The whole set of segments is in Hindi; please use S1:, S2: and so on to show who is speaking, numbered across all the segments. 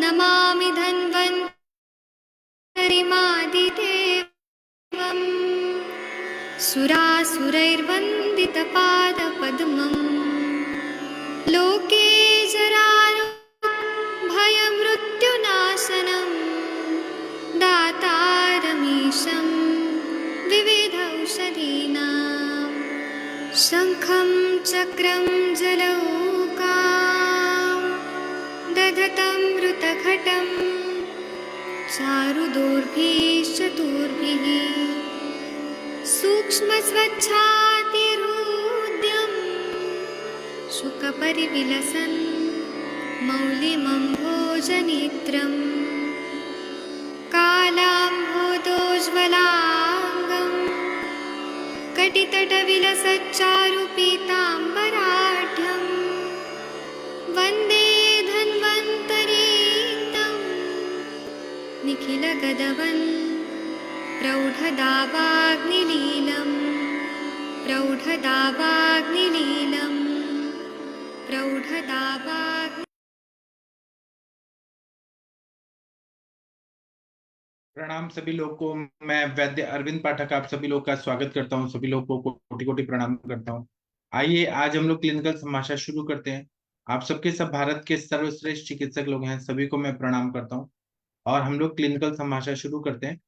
S1: नमामि धन्वन्तरिमादिदेवम् सुरासुरैर्वन्दितपादपद्मम् लोके जराभयमृत्युनाशनं दातारमीशं विविधौषधीनां शङ्खं चक्रं जलौकां दधतं मृतघटं चारुदोर्भिश्चतुर्भिः सूक्ष्मस्वच्छातिहृद्यम् शुकपरिविलसन् मौलिमम्भोजनेत्रम् कालाम्भोदोज्ज्वलाङ्गं कटितटविलसच्चारुपीताम्बराढ्यं वन्दे धन्वन्तरीतं निखिलगदवन् प्रौढदावाग्निलीलम् प्रौढदावाग्निलीलम् प्रौढदावाग्नि।
S2: प्रणाम सभी लोग को। मैं वैद्य अरविंद पाठक आप सभी लोग का स्वागत करता हूं। सभी लोग को कोटि कोटि प्रणाम करता हूं। आइए आज हम लोग क्लिनिकल समाचार शुरू करते हैं। आप सबके सब भारत के सर्वश्रेष्ठ चिकित्सक लोग हैं, सभी को मैं प्रणाम करता हूं और हम लोग क्लिनिकल समाचार शुरू करते हैं।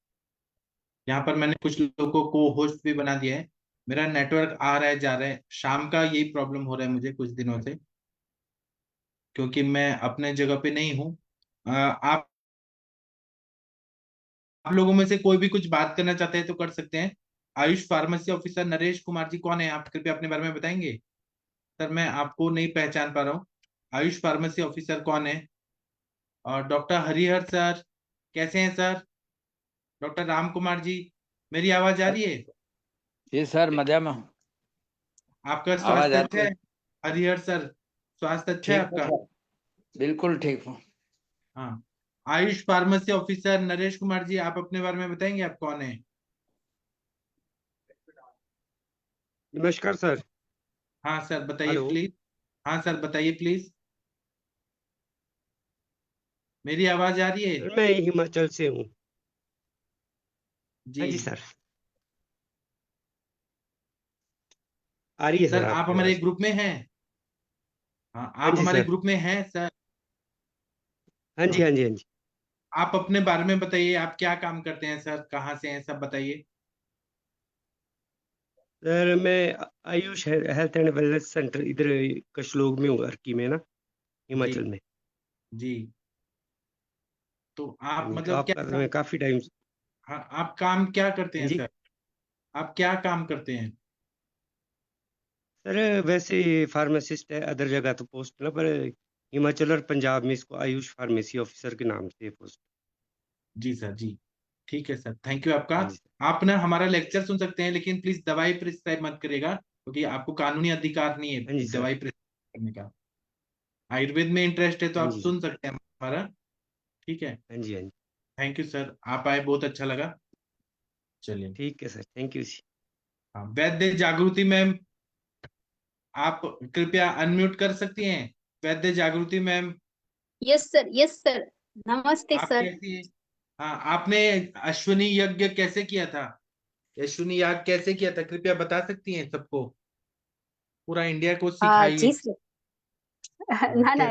S2: यहाँ पर मैंने कुछ लोगों को होस्ट भी बना दिया है। मेरा नेटवर्क आ रहा है जा रहा है, शाम का यही प्रॉब्लम हो रहा है मुझे कुछ दिनों से, क्योंकि मैं अपने जगह पे नहीं हूँ। आप लोगों में से कोई भी कुछ बात करना चाहते हैं तो कर सकते हैं। आयुष फार्मेसी ऑफिसर नरेश कुमार जी कौन है, आप कृपया अपने बारे में बताएंगे। सर मैं आपको नहीं पहचान पा रहा हूँ। आयुष फार्मेसी ऑफिसर कौन है। और डॉक्टर हरिहर सर कैसे हैं सर। डॉक्टर राम कुमार जी मेरी आवाज आ रही है।
S3: जी सर, मजा में हूँ।
S2: आपका
S3: आवाज
S2: स्वास्थ्य
S3: आती
S2: अच्छा
S3: है?
S2: है हरिहर सर, स्वास्थ्य अच्छा है
S3: ठीक है
S2: आपका।
S3: सर, बिल्कुल ठीक हूँ।
S2: हाँ, आयुष फार्मेसी ऑफिसर नरेश कुमार जी आप अपने बारे में बताएंगे, आप कौन है।
S4: नमस्कार सर।
S2: हाँ सर बताइए
S4: हेलो।
S2: प्लीज। हाँ सर बताइए प्लीज, मेरी आवाज आ रही है।
S4: सर मैं हिमाचल से हूँ।
S2: जी
S4: हाँ जी सर, आ रही है
S2: सर
S4: सर
S2: आप
S4: आपकी
S2: हमारे
S4: आवाज।
S2: ग्रुप में हैं। हाँ
S4: हाँ
S2: आप
S4: जी
S2: हमारे
S4: सर।
S2: ग्रुप में हैं सर।
S4: हाँ जी
S2: हाँ,
S4: हाँ जी हाँ जी।
S2: आप अपने बारे में बताइए, आप क्या काम करते हैं सर, कहाँ से हैं सब बताइए।
S4: सर मैं Ayush health and wellness centre इधर कशलोग में हूँ, अर्की में ना,
S2: जी
S4: हिमाचल में।
S2: जी। तो
S4: हाँ
S2: आप
S4: जी, तो
S2: मतलब
S4: आपका
S2: क्या
S4: तो मैं काफी टाइम।
S2: हाँ, आप काम क्या करते
S4: हाँ
S2: हैं
S4: जी
S2: सर, आप क्या काम करते हैं।
S4: सर, वैसे फार्मासिस्ट है अदर जगह तो पोस्ट ना, पर हिमाचल और पंजाब में इसको आयुष फार्मेसी ऑफिसर के नाम से पोस्ट।
S2: जी सर जी, ठीक है सर, थैंक यू आपका।
S4: हाँ जी सर।
S2: आप ना हमारा लेक्चर सुन सकते हैं, लेकिन प्लीज दवाई प्रिस्क्राइब मत करिएगा, क्योंकि आपको कानूनी अधिकार नहीं
S4: हाँ जी
S2: है
S4: सर।
S2: दवाई प्रिस्क्राइब करने का। आयुर्वेद में इंटरेस्ट है तो
S4: हाँ
S2: आप
S4: जी सर।
S2: सुन सकते हैं हमारा। ठीक है,
S4: हाँ जी हाँ जी।
S2: थैंक यू सर, आप आए बहुत अच्छा लगा। चलिए।
S4: ठीक है सर, थैंक यू जी।
S2: हाँ, वैद्य जागृति मैम आप कृपया अनम्यूट कर सकती हैं। वैद्य जागृति ma'am
S5: yes sir, yes sir. नमस्ते
S2: आप
S5: सर।
S2: कैसी हैं। हाँ, आपने अश्विनी यज्ञ कैसे किया था, अश्विनी याग कैसे किया था, कृपया बता सकती हैं सबको, पूरा इंडिया को
S5: जी
S2: सिखाइए।
S5: सर।
S2: हाँ
S5: ना
S2: क्या,
S5: ना,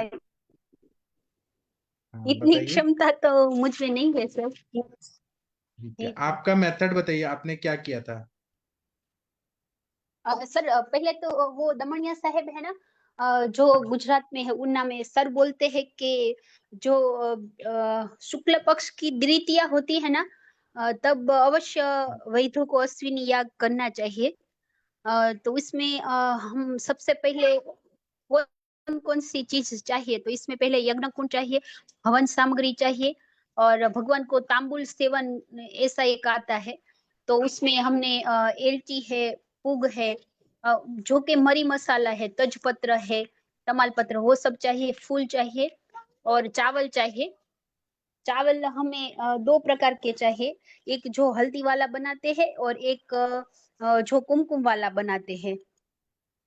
S2: हाँ
S5: इतनी
S2: बताइए।
S5: क्षमता तो मुझ में नहीं है सर।
S2: ठीक है,
S5: ठीक है।
S2: आपका मेथड बताइए, आपने क्या किया था।
S5: सर पहले तो वो दमनिया साहेब है ना, जो गुजरात में है, उन्ना में सर बोलते हैं कि जो शुक्ल पक्ष की द्वितीया होती है ना, तब अवश्य वैद्य को अश्विनी याग करना चाहिए। तो इसमें हम सबसे पहले कौन कौन सी चीज चाहिए, तो इसमें पहले यज्ञ कुंड चाहिए, हवन सामग्री चाहिए, और भगवान को तांबुल सेवन ऐसा एक आता है। तो उसमें हमने एलची है, पूग है, जो कि मरी मसाला है, तेजपत्र है, तमालपत्र, वो सब चाहिए, फूल चाहिए और चावल चाहिए। चावल हमें दो प्रकार के चाहिए, एक जो हल्दी वाला बनाते हैं और एक जो कुमकुम वाला बनाते हैं।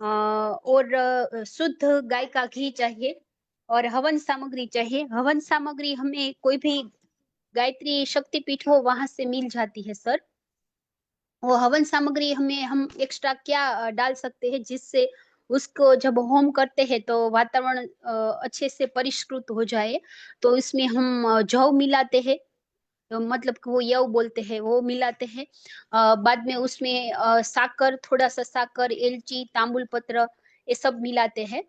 S5: और शुद्ध गाय का घी चाहिए, और हवन सामग्री चाहिए। हवन सामग्री हमें कोई भी गायत्री शक्तिपीठ हो वहां से मिल जाती है सर। वो हवन सामग्री हमें हम एक्स्ट्रा क्या डाल सकते हैं जिससे उसको जब होम करते हैं तो वातावरण अच्छे से परिष्कृत हो जाए। तो इसमें हम जौ मिलाते हैं, तो मतलब कि वो यव बोलते हैं, वो मिलाते हैं। बाद में उसमें साकर, थोड़ा सा साकर, इलायची, तांबुल पत्र, ये सब मिलाते हैं।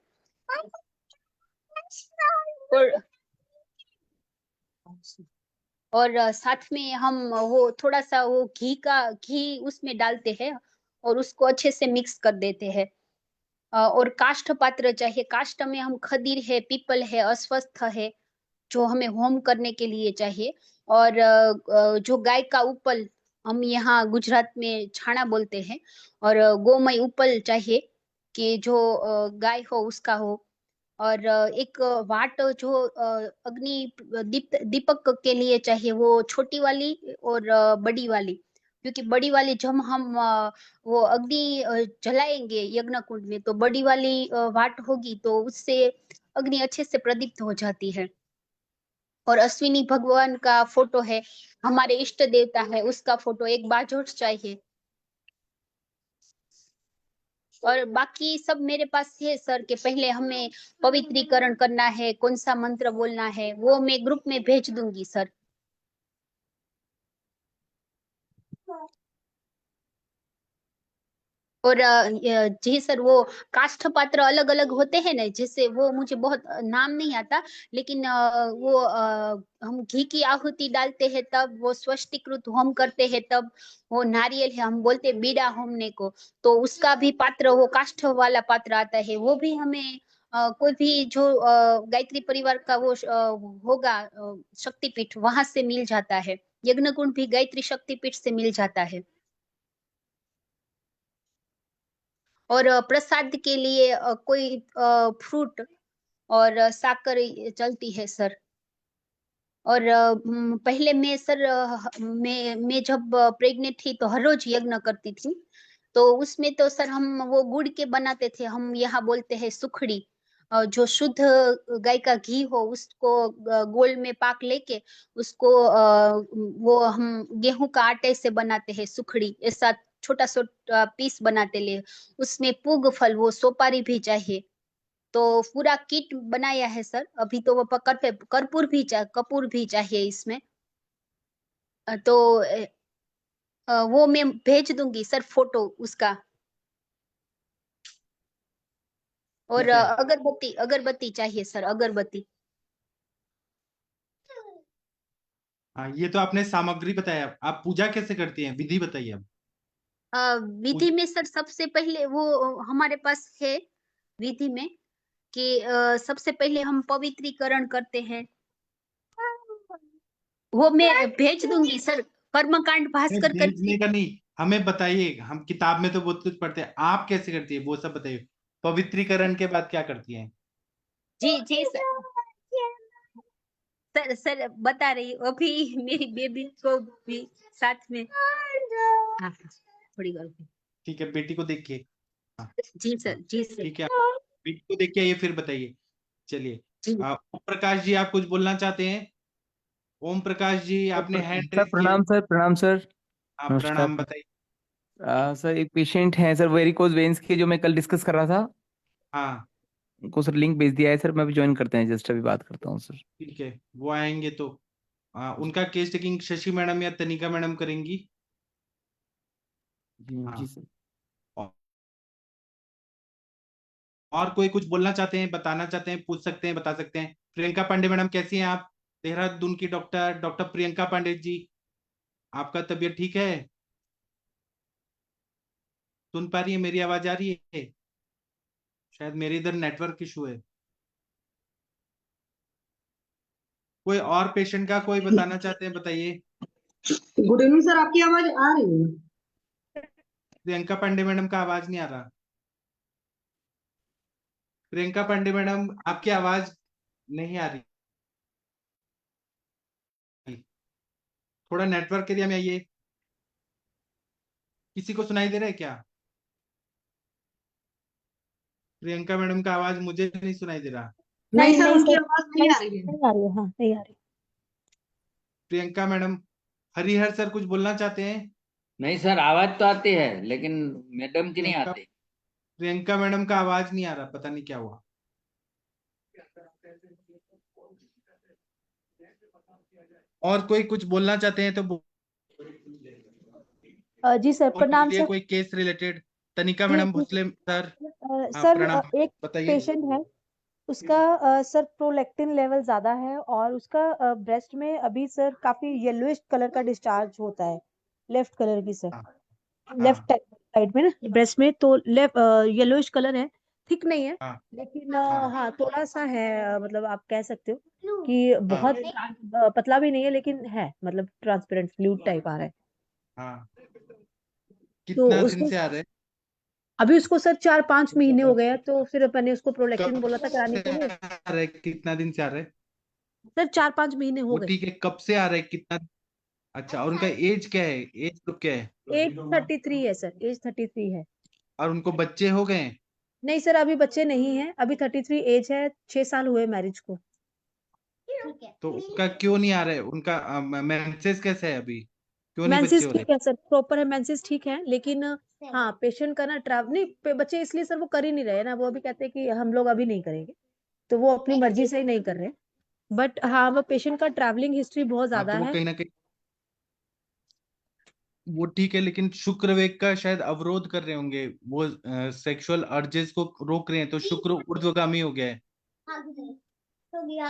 S5: और साथ में हम वो थोड़ा सा वो घी उसमें डालते हैं और उसको अच्छे से मिक्स कर देते हैं। और काष्ठ पात्र चाहिए। काष्ठ में हम खदीर है, पीपल है, अस्वस्थ है, जो हमें होम करने के लिए चाहिए। और जो गाय का उपल, हम यहाँ गुजरात में छाना बोलते हैं। और गोमय उपल चाहिए कि जो गाय हो उसका हो। और एक वाट जो अग्नि दीपक के लिए चाहिए, वो छोटी वाली और बड़ी वाली। क्योंकि बड़ी वाली जब हम वो अग्नि जलाएंगे यज्ञ कुंड में, तो बड़ी वाली वाट होगी तो उससे अग्नि अच्छे से प्रदीप्त हो जाती है। और अश्विनी भगवान का फोटो है, हमारे इष्ट देवता है, उसका फोटो एक बाजोट चाहिए। और बाकी सब मेरे पास है सर, के पहले हमें पवित्रीकरण करना है, कौन सा मंत्र बोलना है, वो मैं ग्रुप में भेज दूंगी सर। और जी सर, वो काष्ठ पात्र अलग अलग होते हैं ना, जैसे वो मुझे बहुत नाम नहीं आता, लेकिन वो हम घी की आहुति डालते हैं तब, वो स्वस्तिकृत होम करते हैं तब, वो नारियल है, हम बोलते हैं बीड़ा होमने को, तो उसका भी पात्र, वो काष्ठ वाला पात्र आता है, वो भी हमें कोई भी जो गायत्री परिवार का वो होगा शक्तिपीठ, वहां से मिल जाता है। यज्ञ कुंड भी गायत्री शक्तिपीठ से मिल जाता है। और प्रसाद के लिए कोई फ्रूट और साकर चलती है सर। और पहले मैं सर मैं जब प्रेग्नेंट थी तो हर रोज यज्ञ करती थी। तो उसमें तो सर हम वो गुड़ के बनाते थे, हम यहाँ बोलते हैं सुखड़ी। जो शुद्ध गाय का घी हो उसको गोल में पाक लेके उसको वो हम गेहूं का आटे से बनाते हैं सुखड़ी, ऐसा छोटा छोटा पीस बनाते ले। उसमें पूग फल, वो सोपारी भी चाहिए। तो पूरा किट बनाया है सर। अभी तो वो पकड़ पे कपूर भी चाहिए इसमें। तो वो मैं भेज दूंगी सर फोटो उसका। और
S2: ठीक है।
S5: अगरबत्ती अगरबत्ती चाहिए सर, अगरबत्ती।
S2: हाँ, ये तो आपने सामग्री बताया, आप पूजा कैसे करती हैं, विधि बताइए अब।
S5: विधि में सर सबसे पहले वो हमारे पास है विधि में कि सबसे पहले हम पवित्रीकरण करते हैं। वो मैं भेज दूंगी सर, कर्मकांड
S2: नहीं,
S5: भास्कर करके।
S2: भेजने का नहीं, हमें बताइए, हम किताब में तो बहुत कुछ पढ़ते हैं, आप कैसे करती है वो सब बताइए। पवित्रीकरण के बाद क्या करती हैं?
S5: जी जी सर। सर सर बता रही हूँ, अभी मेरी बेबी को भी साथ में। हाँ, थोड़ी गलती।
S2: ठीक है, बेटी को देख के। हाँ।
S5: जी
S2: हाँ,
S5: सर, जी सर।
S2: ठीक है, बेटी को देख के आइए फिर बताइए। चलिए।
S5: जी
S2: ओम प्रकाश जी, आप कुछ बोलना चाहते हैं? ओम प्रकाश जी, आपने हैंड
S6: सर
S2: रेज किया है।
S6: प्रणाम सर, प्रणाम सर।
S2: आप
S6: नमस्कार।
S2: प्रणाम बताइए।
S6: सर एक पेशेंट है सर, वेरिकोज वेन्स की, जो मैं कल डिस्कस कर रहा था।
S2: हाँ,
S6: उनको सर लिंक भेज दिया है सर, मैं भी ज्वाइन करते हैं, जस्ट अभी बात करता हूँ सर।
S2: ठीक है, वो आएंगे तो उनका केस टेकिंग शशि मैडम या तनिका मैडम करेंगी।
S6: जी
S2: हाँ।
S6: जी सर।
S2: और और कोई कुछ बोलना चाहते हैं, बताना चाहते हैं, पूछ सकते हैं, बता सकते हैं। प्रियंका पांडे मैडम कैसी हैं आप? देहरादून की डॉक्टर डॉक्टर प्रियंका पांडे जी, आपका तबीयत ठीक है? सुन पा रही है, मेरी आवाज आ रही है? शायद मेरे इधर नेटवर्क इशू है। कोई और पेशेंट का कोई बताना चाहते हैं, बताइए।
S7: गुड इवनिंग सर, आपकी आवाज आ रही है।
S2: प्रियंका पांडे मैडम का आवाज नहीं आ रहा। प्रियंका पांडे मैडम, आपकी आवाज नहीं आ रही। थोड़ा नेटवर्क एरिया में आइए। किसी को सुनाई दे रहा है क्या? प्रियंका मैडम का आवाज मुझे नहीं सुनाई दे रहा।
S7: नहीं सर
S8: नहीं
S7: उनकी
S8: सर,
S7: आवाज नहीं
S8: नहीं
S7: आ रही है।
S8: नहीं आ रही है, हाँ नहीं आ रही।
S2: प्रियंका मैडम, हरिहर सर कुछ बोलना चाहते हैं?
S3: नहीं सर, आवाज तो आती है लेकिन मैडम की नहीं
S2: प्रियंका
S3: आती।
S2: प्रियंका मैडम का आवाज नहीं आ रहा, पता नहीं क्या हुआ। और कोई कुछ बोलना चाहते हैं तो
S8: जी सर, प्रणाम
S2: बोलिए,
S8: सर।
S2: कोई केस रिलेटेड। तनिका
S8: जी
S2: मैडम
S8: जी
S2: भोसले सर। हाँ
S8: सर,
S2: प्रणाम,
S8: एक
S2: बताइए।
S8: पेशेंट है, उसका सर प्रोलैक्टिन लेवल ज्यादा है और उसका ब्रेस्ट में अभी सर काफी येलोइश कलर का डिस्चार्ज होता है, लेफ्ट कलर की सर,
S2: हाँ हाँ
S8: लेफ्ट साइड में ना ब्रेस्ट में, तो लेफ्ट येलोइश कलर है, थिक नहीं है,
S2: हाँ
S8: लेकिन
S2: हाँ
S8: हाँ थोड़ा सा है, मतलब आप कह सकते हो कि
S2: हाँ
S8: बहुत पतला भी नहीं है, लेकिन है मतलब ट्रांसपेरेंट फ्लूइड टाइप आ रहा है।
S2: हाँ।
S8: तो
S2: कितना दिन
S8: उसको
S2: से आ रहे हैं?
S8: अभी उसको सर 4-5 महीने हो गए हैं, तो फिर मैंने उसको
S2: कब
S8: प्रोलैक्टिन बोला था कराने
S2: से
S8: के लिए।
S2: आ रहे हैं? कितना दिन से आ रहे हैं?
S8: सर 4-5 महीने हो
S2: वो
S8: गए।
S2: ठीक है, कब से आ रहे हैं, कितना? अच्छा, और उनका एज क्या है, एज ग्रुप क्या है?
S8: एज 33 है सर, एज 33 है।
S2: और उनको बच्चे हो गए हैं?
S8: नहीं सर, अभी बच्चे नहीं है, अभी 33 एज है, 6 साल हुए मैरिज को।
S2: तो उनका क्यों नहीं आ रहा है? उनका मेंसेस कैसे है अभी, क्यों नहीं बच्चे
S8: मेंसेस
S2: हो रहे?
S8: ठीक है सर, प्रॉपर है, मेंसेस ठीक है, लेकिन हाँ पेशेंट का ना ट्रैवल नहीं, बच्चे इसलिए सर वो कर ही नहीं रहे ना, वो अभी कहते हैं कि हम लोग अभी नहीं करेंगे, तो वो अपनी मर्जी से ही नहीं कर रहे। बट हाँ, वो पेशेंट का ट्रैवलिंग हिस्ट्री बहुत
S2: हाँ
S8: ज्यादा
S2: तो वो
S8: है।
S2: कहीं ना कहीं वो ठीक है, लेकिन शुक्रवेग का शायद अवरोध कर रहे होंगे, वो सेक्सुअल अर्जेस को रोक रहे हैं, तो शुक्र ऊर्ध्वगामी हो गया है।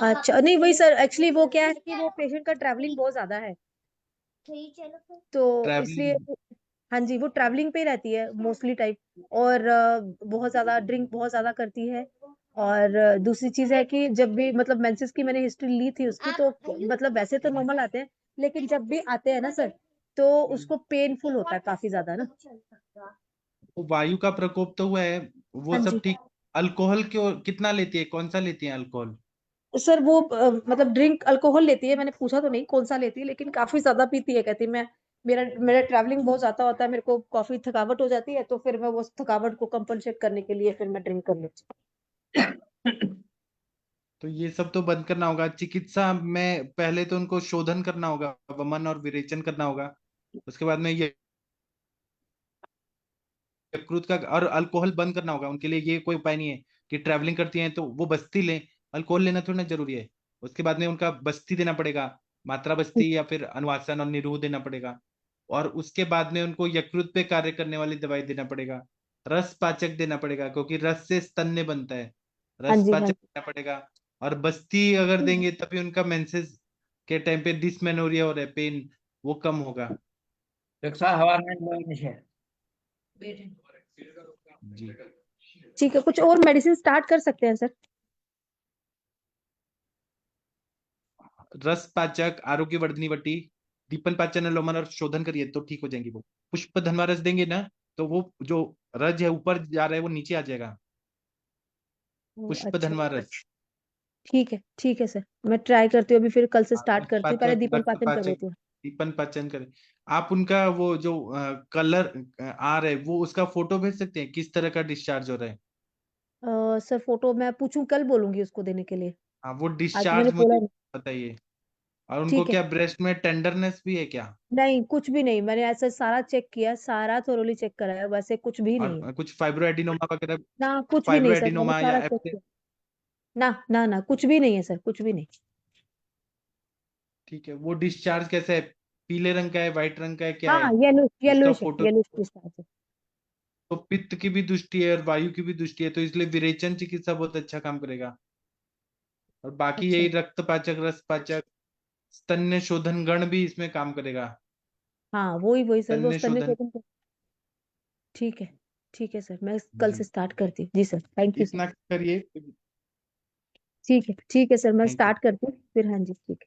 S8: अच्छा, नहीं वही सर, एक्चुअली वो क्या है कि वो पेशेंट का ट्रैवलिंग बहुत ज्यादा है, तो इसलिए
S2: ट्रैवलिंग।
S8: हाँ जी, वो ट्रैवलिंग पे ही रहती है मोस्टली टाइप, और बहुत ज्यादा ड्रिंक बहुत ज्यादा करती है। और दूसरी चीज है कि जब भी मतलब मेंसेस की मैंने हिस्ट्री ली थी उसकी, तो मतलब वैसे तो नॉर्मल आते हैं, लेकिन जब भी आते हैं ना सर, तो उसको पेनफुल होता है काफी ज्यादा ना।
S2: वो वायु का प्रकोप तो हुआ है, वो
S8: हाँ
S2: सब
S8: जी
S2: ठीक। अल्कोहल क्यों, कितना लेती है, कौन सा लेती है अल्कोहल?
S8: सर, वो मतलब ड्रिंक अल्कोहल लेती है, मैंने पूछा तो नहीं कौन सा लेती है, लेकिन काफी ज्यादा पीती है, कहती है, मैं मेरा मेरा ट्रैवलिंग बहुत ज्यादा होता है, मेरे को काफी थकावट हो जाती है, तो फिर मैं वो थकावट को कंपनसेट करने के लिए फिर मैं ड्रिंक कर लेती
S2: तो ये सब तो बंद करना होगा। चिकित्सा में पहले तो उनको शोधन करना होगा, वमन और विरेचन करना होगा। उसके बाद में ये यकृत का और अल्कोहल बंद करना होगा। उनके लिए ये कोई उपाय नहीं है कि ट्रैवलिंग करती हैं तो वो बस्ती लें। अल्कोहल लेना थोड़ा ना जरूरी है। उसके बाद में उनका बस्ती देना पड़ेगा, मात्रा
S8: हूँ।
S2: बस्ती या फिर अनुवासन और निरोध देना पड़ेगा। और उसके बाद में उनको यकृत पे कार्य करने वाली दवाई देना पड़ेगा। रस पाचक देना पड़ेगा, क्योंकि रस से स्तन्य बनता है।
S8: हाँ
S2: रस
S8: जी हाँ
S2: पाचक
S8: जी।
S2: देना पड़ेगा। और बस्ती अगर देंगे तभी उनका मेंसेस के टाइम पे डिसमेनोरिया हो रहा है, पेन, वो कम होगा।
S3: रक्षा हवामान है।
S2: जी।
S8: ठीक है, कुछ और मेडिसिन स्टार्ट कर सकते हैं सर?
S2: रस पाचक, आरोग्य वर्धनी वटी, दीपन पाचन लोमन और शोधन करिए तो ठीक हो जाएंगी वो। पुष्प धनवा रस देंगे ना, तो वो जो रज है ऊपर जा रहा है वो नीचे आ जाएगा। पुष्प
S8: अच्छा,
S2: धनवा रस।
S8: ठीक है सर, मैं ट्राई करती हूँ, अभी फिर कल से स्टार्ट
S2: रस
S8: करती हूँ, पहले
S2: पाचक,
S8: दीपन
S2: रक्त
S8: पाचन कर
S2: पाचक,
S8: लेती हूँ।
S2: दीपन पाचन करें। आप उनका वो जो कलर आ रहा है, वो उसका फोटो भेज सकते हैं, किस तरह का डिस्चार्ज हो रहा है?
S8: सर फोटो मैं पूछूं, कल बोलूंगी उसको देने के लिए,
S2: हाँ वो
S8: आज तो मैंने
S2: डिस्चार्ज
S8: बोला
S2: मुझे
S8: नहीं।
S2: बताइए। और उनको
S8: ठीक है।
S2: क्या ब्रेस्ट में टेंडरनेस भी है क्या?
S8: नहीं कुछ भी नहीं, मैंने ऐसा सारा चेक किया, सारा थोरोली चेक कराया, वैसे कुछ भी नहीं है।
S2: और कुछ फाइब्रोएडिनोमा वगैरह?
S8: ना कुछ भी नहीं सर, मैंने
S2: फाइब्रोएडिनोमा या
S8: सारा चेक किया। ना ना ना, कुछ भी नहीं है सर, कुछ भी नहीं।
S2: ठीक है, वो डिस्चार्ज कैसा है, पीले रंग का है, व्हाइट रंग का है, क्या
S8: हाँ,
S2: है?
S8: येलो
S2: उसका
S8: येलोइश है,
S2: फोटो।
S8: येलोइश डिस्चार्ज है।
S2: तो पित्त की भी दृष्टि है और वायु की भी दृष्टि है, तो इसलिए विरेचन चिकित्सा बहुत अच्छा काम करेगा। और बाकी
S8: अच्छा,
S2: यही रक्त पाचक, रस पाचक, स्तन्य शोधन गण भी इसमें काम करेगा।
S8: हाँ वही वही सर, वो
S2: स्तन्य
S8: स्तन्य
S2: शोधन।
S8: शोधन ठीक है। ठीक है सर, मैं कल से
S2: जी,
S8: स्टार्ट करती हूँ, जी सर, थैंक यू सर।
S2: इतना करिए।
S8: ठीक है सर, मैं
S2: थैंक यू।
S8: स्टार्ट करती हूँ फिर, हाँ जी ठीक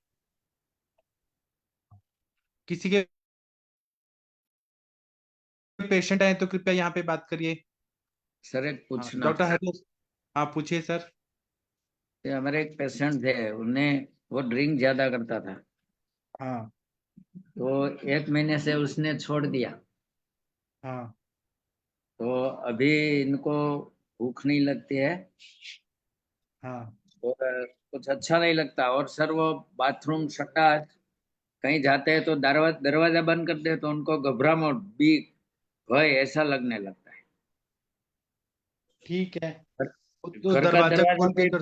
S2: किसी के पेशेंट आए तो कृपया यहाँ पे बात करिए।
S3: सर एक
S2: हाँ
S3: पूछना
S2: डॉक्टर
S3: था
S2: हरीश, हाँ पूछिए सर।
S3: कि हमारे एक पेशेंट थे, उन्हें वो ड्रिंक ज्यादा करता था,
S2: हाँ
S3: तो 1 महीने से उसने छोड़ दिया।
S2: हाँ
S3: तो अभी इनको भूख नहीं लगती है,
S2: हाँ
S3: और कुछ अच्छा नहीं लगता। और सर वो बाथरूम संडास कहीं जाते हैं तो दरवाजा बंद करते हैं तो उनको घबराहट, बीक, भय ऐसा लगने लगता है।
S2: ठीक है,
S3: घर
S2: तो
S3: घर का
S2: दरवाजा
S3: दरवाजा
S2: खोल के
S3: भी
S2: कर।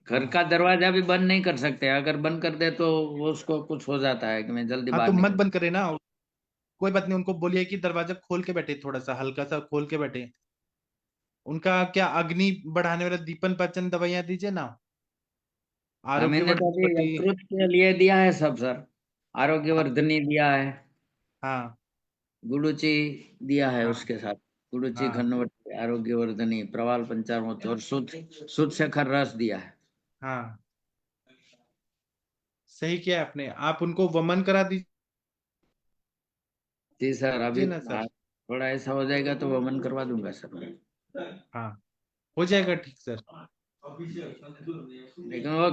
S3: घर
S2: हाँ
S3: का दरवाजा भी बंद नहीं कर सकते। अगर बंद कर दे तो वो उसको कुछ हो जाता है कि मैं जल्दी
S2: हाँ, तो
S3: बाहर
S2: मत
S3: निकल।
S2: बंद करे ना, कोई बात नहीं, उनको बोलिए कि दरवाजा खोल के बैठे, थोड़ा सा हल्का सा खोल के बैठे। उनका क्या अग्नि बढ़ाने वाला दीपन पाचन दवाइयां दीजिए ना,
S3: हाँ, मैंने तो अभी
S2: आरोग्यवर्धक।
S3: यकृत के लिए दिया है सब सर। आरोग्यवर्धनी दिया है,
S2: हाँ
S3: गुडुची दिया है,
S2: हाँ
S3: उसके साथ गुडुची,
S2: हाँ
S3: घनवटी, आरोग्यवर्धनी, प्रवाल पंचामृत और शुद्ध शेखर रस दिया है।
S2: हाँ, सही किया आपने। आप उनको वमन करा
S3: जी सर, अभी
S2: दीजिए ना सर।
S3: थोड़ा ऐसा हो जाएगा तो वमन करवा दूंगा सर।
S2: हाँ, हो जाएगा ठीक सर।
S3: लेकिन वो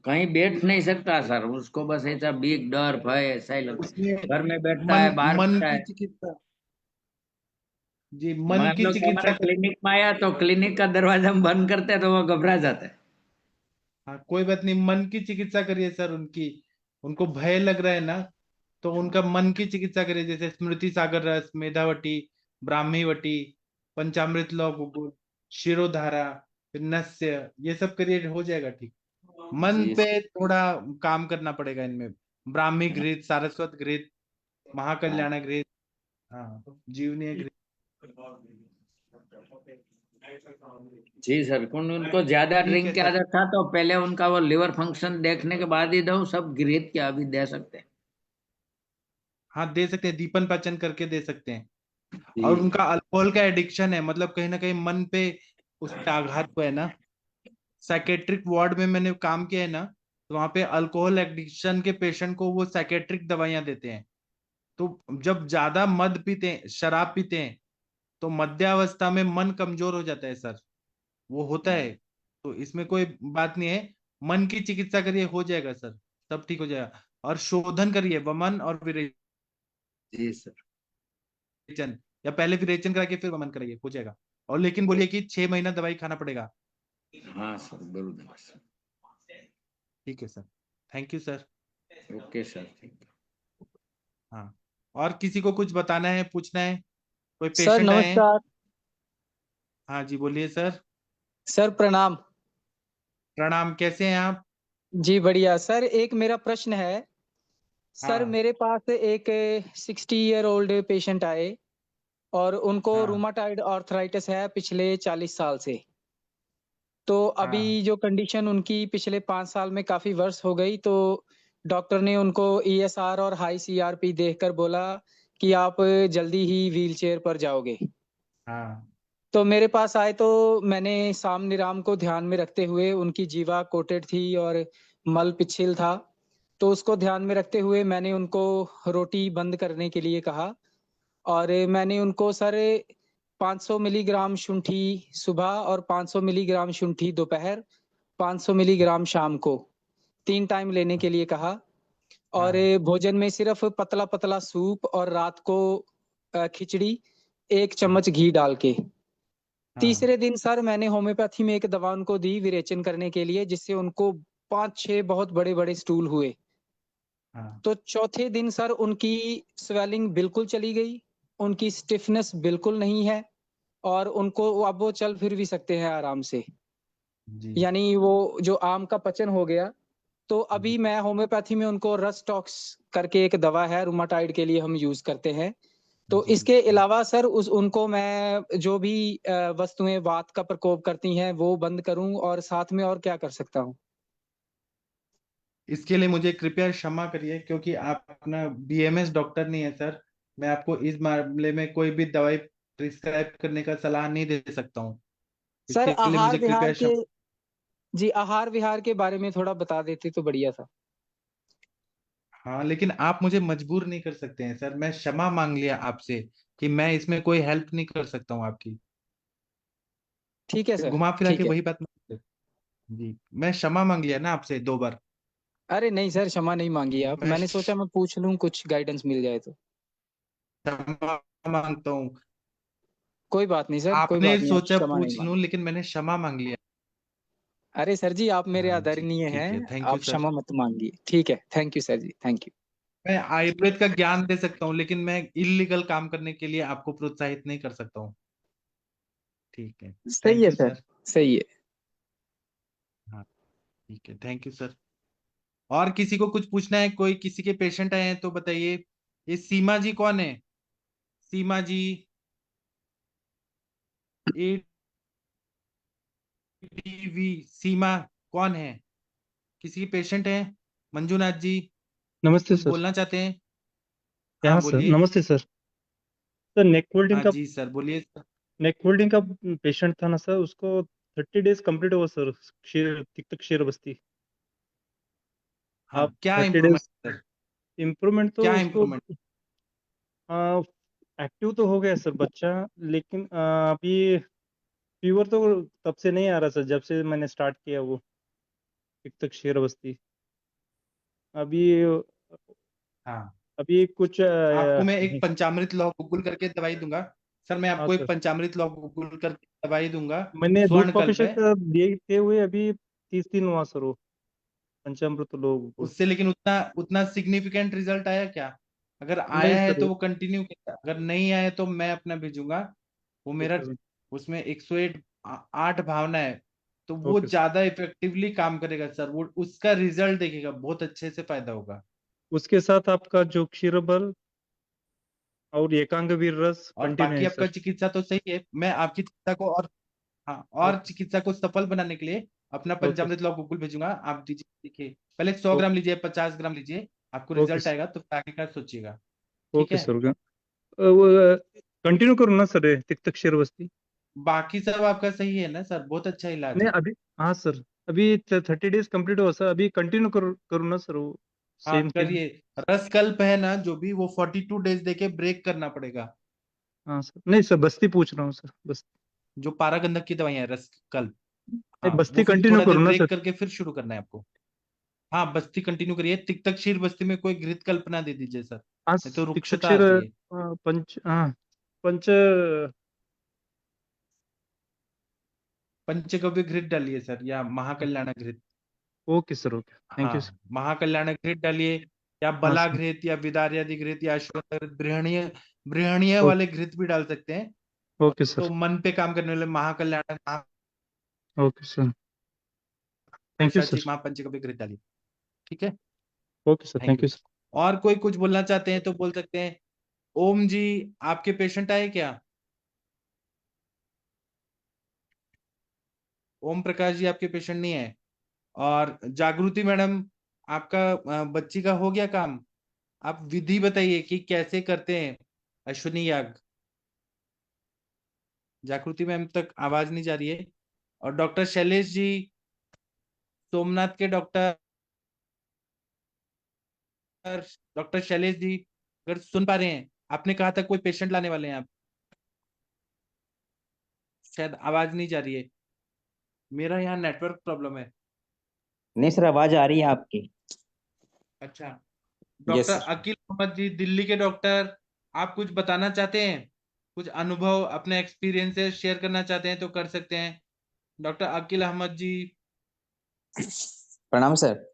S3: कहीं बैठ नहीं सकता सर, उसको बस ऐसा बीक, डर, भय ऐसा ही लगता
S2: उसमें
S3: है। घर में बैठता
S2: मन
S3: है, बाहर
S2: मन
S3: बैठता
S2: की
S3: है।
S2: चिकित्सा, जी मन
S3: मान
S2: की
S3: लो कि
S2: चिकित्सा
S3: हमारे
S2: करिए।
S3: क्लिनिक में आया तो क्लिनिक का दरवाजा हम बंद करते हैं तो वो घबरा जाता है।
S2: हाँ, कोई बात नहीं, मन की चिकित्सा करिए सर उनकी। उनको भय लग रहा है ना, तो उनका मन की चिकित्सा करिए, जैसे स्मृति सागर रस, मेधावटी, ब्राह्मीवटी, पंचामृत लौ गुगुल, शिरोधारा, फिर नस्य, ये सब करिए, हो जाएगा ठीक। मन
S3: जी
S2: पे थोड़ा काम करना पड़ेगा इनमें। ब्राह्मी
S3: हाँ
S2: घृत, सारस्वत घृत,
S3: हाँ।
S2: महाकल्याण घृत, हाँ, जीवनीय घृत।
S3: जी सर, उनको ज्यादा
S2: ठीक है
S3: ड्रिंक की
S2: सर।
S3: आदत था तो पहले उनका वो लिवर फंक्शन देखने के बाद ही दो, सब गिरेज के अभी दे सकते हैं।
S2: हाँ, दे सकते हैं, दीपन पाचन करके दे सकते हैं। और
S3: जी
S2: उनका अल्कोहल का एडिक्शन है, मतलब कहीं ना कहीं मन पे उस पे आघात हुआ है ना। साइकेट्रिक वार्ड में मैंने काम किया है ना, तो वहां पे अल्कोहल एडिक्शन के पेशेंट को वो साइकेट्रिक दवाइयां देते हैं। तो जब ज्यादा मद पीते हैं, शराब पीते हैं, तो मध्यावस्था में मन कमजोर हो जाता है सर, वो होता है। तो इसमें कोई बात नहीं है, मन की चिकित्सा करिए, हो जाएगा सर, सब ठीक हो जाएगा। और शोधन करिए, वमन और
S3: जी सर।
S2: विरेचन, या पहले विरेचन करा के फिर वमन कराइए, हो जाएगा। और लेकिन बोलिए कि 6 महीना दवाई खाना पड़ेगा।
S3: हाँ सर, बिल्कुल सर।
S2: ठीक है sir, thank you sir.
S3: Okay sir, thank you.
S2: हाँ, और किसी को कुछ बताना है, पूछना है, कोई
S9: सर
S2: पेशेंट आए हैं?
S9: नमस्कार।
S2: हाँ जी, बोलिए सर।
S9: सर प्रणाम।
S2: प्रणाम, कैसे हैं आप?
S9: जी बढ़िया सर, एक मेरा प्रश्न है। सर
S2: हाँ
S9: मेरे पास एक 60 ईयर ओल्ड पेशेंट आए और उनको
S2: हाँ
S9: रूमाटाइड आर्थराइटिस है पिछले 40 साल से। तो अभी
S2: हाँ
S9: जो कंडीशन उनकी पिछले 5 साल में काफी वर्ष हो गई, तो डॉक्टर ने उनको ईएसआर और हाई सीआरपी देखकर बोला कि आप जल्दी ही व्हील चेयर पर जाओगे।
S2: हाँ
S9: तो मेरे पास आए तो मैंने साम निराम को ध्यान में रखते हुए, उनकी जीवा कोटेड थी और मल पिछिल था, तो उसको ध्यान में रखते हुए मैंने उनको रोटी बंद करने के लिए कहा। और मैंने उनको सर 500 मिलीग्राम शुंठी सुबह और 500 मिलीग्राम शुंठी दोपहर, 500 मिलीग्राम शाम को 3 टाइम लेने के लिए कहा। और
S2: हाँ
S9: भोजन में सिर्फ पतला पतला सूप और रात को खिचड़ी 1 चम्मच घी डाल के।
S2: हाँ
S9: तीसरे दिन सर मैंने होम्योपैथी में एक दवा उनको दी विरेचन करने के लिए, जिससे उनको 5-6 बहुत बड़े बड़े स्टूल हुए।
S2: हाँ
S9: तो चौथे दिन सर उनकी स्वेलिंग बिल्कुल चली गई, उनकी स्टिफनेस बिल्कुल नहीं है, और उनको अब वो चल फिर भी सकते हैं आराम से।
S2: जी
S9: यानी वो जो आम का पचन हो गया। तो
S2: जी
S9: अभी मैं होम्योपैथी में उनको रस्टॉक्स करके एक दवा है रूमाटाइड के लिए हम यूज करते हैं। तो
S2: जी
S9: इसके अलावा सर उनको मैं जो भी वस्तुएं वात का प्रकोप करती हैं वो बंद करूं, और साथ में और क्या कर सकता हूं?
S2: इसके लिए मुझे कृपया क्षमा करिए, क्योंकि आप अपना बीएमएस डॉक्टर नहीं है सर। मैं आपको इस मामले में कोई भी दवाई प्रिस्क्राइब करने का सलाह नहीं दे सकता हूँ।
S9: सर
S2: इसके लिए
S9: आहार
S2: मुझे
S9: विहार
S2: कृपया
S9: के,
S2: क्षमा।
S9: जी आहार विहार के बारे में थोड़ा बता देते तो बढ़िया था।
S2: हाँ, लेकिन आप मुझे मजबूर नहीं कर सकते हैं सर, मैं क्षमा मांग लिया आपसे कि मैं इसमें कोई हेल्प नहीं कर सकता हूँ आपकी।
S9: ठीक है सर,
S2: घुमा फिरा के
S9: ठीक है।
S2: वही बात मत। जी, मैं क्षमा मांग लिया ना आपसे 2 बार।
S9: अरे नहीं सर, क्षमा नहीं मांगी आप,
S2: मैं
S9: मैंने सोचा मैं पूछ लूं, कुछ गाइडेंस मिल जाए तो।
S2: क्षमा मांगता हूँ।
S9: कोई बात नहीं सर, कोई
S2: आपने
S9: बात नहीं, आप
S2: सोचा
S9: क्षमा नहीं
S2: पूछ लूं,
S9: मांगी।
S2: लेकिन मैंने क्षमा मांग लिया।
S9: अरे सर जी, आप मेरे
S2: हाँ जी,
S9: आदरणीय
S2: ठीक है,
S9: हैं,
S2: थैंक यू
S9: आप
S2: सर।
S9: क्षमा मत मांगिए। ठीक है, thank you sir ji, thank you.
S2: मैं आयुर्वेद का ज्ञान दे सकता हूँ, लेकिन मैं इलीगल काम करने के लिए आपको प्रोत्साहित नहीं कर सकता हूँ। ठीक है,
S9: सही
S2: थैंक
S9: है
S2: यू
S9: सर,
S2: सर।
S9: सही है।
S2: हाँ, ठीक है, थैंक यू सर। और किसी को कुछ पूछना है? कोई किसी के पेशेंट आए हैं तो बताइए। ये सीमा जी कौन है? सीमा जी, एटीवी सीमा कौन है? किसी की पेशेंट है? मंजूनाथ जी
S10: नमस्ते
S2: कुछ
S10: सर।
S2: बोलना चाहते हैं? हाँ
S10: यहाँ सर,
S2: बोलिए।
S10: नमस्ते सर। सर नेक होल्डिंग
S2: हाँ
S10: का
S2: जी सर, बोलिए सर।
S10: नेक होल्डिंग का पेशेंट था ना सर, उसको 30 डेज कंप्लीट हुआ सर। तक शेर बस्ती।
S2: हाँ,
S10: आप
S2: क्या
S10: 30 डेज
S2: इम्प्रूवमेंट सर?
S10: इम्प्रूवमेंट तो
S2: क्या
S10: उसको
S2: इम्प्रूवमेंट?
S10: एक्टिव तो हो गया सर बच्चा, लेकिन अभी फीवर तो तब से नहीं आ रहा सर, जब से मैंने स्टार्ट किया वो तक शेर बस्ती। अभी
S2: हाँ,
S10: अभी कुछ
S2: आपको मैं एक पंचामृत लौह गुगुल करके दवाई दूंगा। सर मैं
S10: हाँ
S2: आपको एक
S10: सर,
S2: पंचामृत लौह गुगुल करके दवाई दूंगा।
S10: मैंने दूध
S2: स्वर्ण कल्प
S10: कॉफी
S2: है।
S10: देते हुए अभी 30 दिन हुआ सर वो पंचामृत लोगों को।
S2: उससे लेकिन उतना उतना सिग्निफिकेंट रिजल्ट आया क्या? अगर
S10: नहीं
S2: आया है
S10: सर।
S2: तो वो कंटिन्यू कीजिए, अगर नहीं आया तो मैं अपना भेजूंगा। वो
S10: ओके
S2: मेरा
S10: सर।
S2: उसमें 108 भावना है, तो वो
S10: ओके सर।
S2: ज्यादा इफेक्टिवली काम करेगा सर। वो उसका रिजल्ट देखेगा, बहुत अच्छे से फायदा होगा।
S10: उसके साथ आपका जो क्षीरबल और एकांग वीर रस
S2: और
S10: कंटिन्यू
S2: बाकी
S10: है
S2: आपका
S10: सर।
S2: चिकित्सा तो सही है। मैं आपकी चिकित्सा को और, हाँ, और
S10: ओके
S2: चिकित्सा को सफल बनाने के लिए अपना
S10: ओके
S2: पंचामृत लौह गुगुल भेजूंगा। आप दीजिए, देखिए पहले 100 ग्राम लीजिए, 50 ग्राम लीजिए। आपको
S10: ओके
S2: रिजल्ट आएगा तो फिर आगे का सोचिएगा। ठीक
S10: ओके
S2: है।
S10: सर। वो कंटिन्यू करूँ ना सर तिक शेर बस्ती?
S2: बाकी सब आपका सही है ना सर? बहुत अच्छा इलाज
S10: नहीं
S2: है।
S10: अभी, हाँ सर, अभी 30 डेज कंप्लीट हुआ सर, अभी कंटिन्यू करूँ ना सर वो
S2: हाँ
S10: सेम चीज?
S2: करिए। रसकल्प है ना जो भी, वो 42 डेज देके ब्रेक करना पड़ेगा।
S10: हाँ सर, नहीं सर बस्ती पूछ रहा हूँ सर, बस।
S2: जो पारागंधक की दवाइयां है, रसकल्प।
S10: नहीं
S2: हाँ, वो
S10: बस्ती
S2: फिर
S10: कंटिन्यू
S2: थोड़ा देर
S10: करूँ ना सर?
S2: ब्रेक करके फिर शुरू करना है आपको। हाँ, बस्ती कंटिन्यू करिए। तिक्तक क्षीर बस्ती में कोई घृत कल्पना दे दीजिए सर,
S10: हाँ
S2: नहीं तो
S10: तिक
S2: रुक्षता
S10: शेर
S2: आती है।
S10: पंच, हाँ पंच।
S2: पंचगव्य घृत डालिए सर, या महाकल्याण घृत।
S10: Okay sir, okay thank you sir.
S2: हाँ, महाकल्याण घृत डालिए, या
S10: हाँ
S2: बला
S10: सर।
S2: घृत, या विदार्यादि घृत, या अश्वत्थ घृत, बृहणीय बृहणीय
S10: ओ-
S2: वाले घृत भी डाल सकते हैं।
S10: ओके
S2: तो
S10: सर।
S2: मन पे काम करने वाले महाकल्याण,
S10: ओके सर, थैंक यू
S2: महासाची,
S10: सर।
S2: महापंचगव्य घृत डालिए। ठीक है,
S10: okay sir,
S2: thank
S10: thank
S2: you.
S10: You sir.
S2: और कोई कुछ बोलना चाहते हैं तो बोल सकते हैं। ओम जी, आपके पेशेंट आए क्या? ओम प्रकाश जी आपके पेशेंट नहीं है? और जागृति मैडम, आपका बच्ची का हो गया काम? आप विधि बताइए कि कैसे करते हैं अश्विनी याग। जागृति मैम तक आवाज नहीं जा रही है। और डॉक्टर शैलेश जी, सोमनाथ के डॉक्टर, डॉक्टर शैलेश जी, अगर सुन पा रहे हैं, आपने कहा था कोई पेशेंट लाने वाले हैं आप, शायद आवाज नहीं जा रही है। मेरा यहाँ नेटवर्क प्रॉब्लम है।
S11: नहीं सर, आवाज आ रही है आपकी।
S2: अच्छा,
S11: yes
S2: doctor
S11: sir.
S2: Akeel Mohammad ji, Delhi के डॉक्टर, आप कुछ बताना चाहते हैं? कुछ अनुभव अपने एक्सपीरियंस से शेयर करना चाहते हैं तो कर सकते हैं। डॉक्टर अकील अहमद जी।
S11: प्रणाम सर।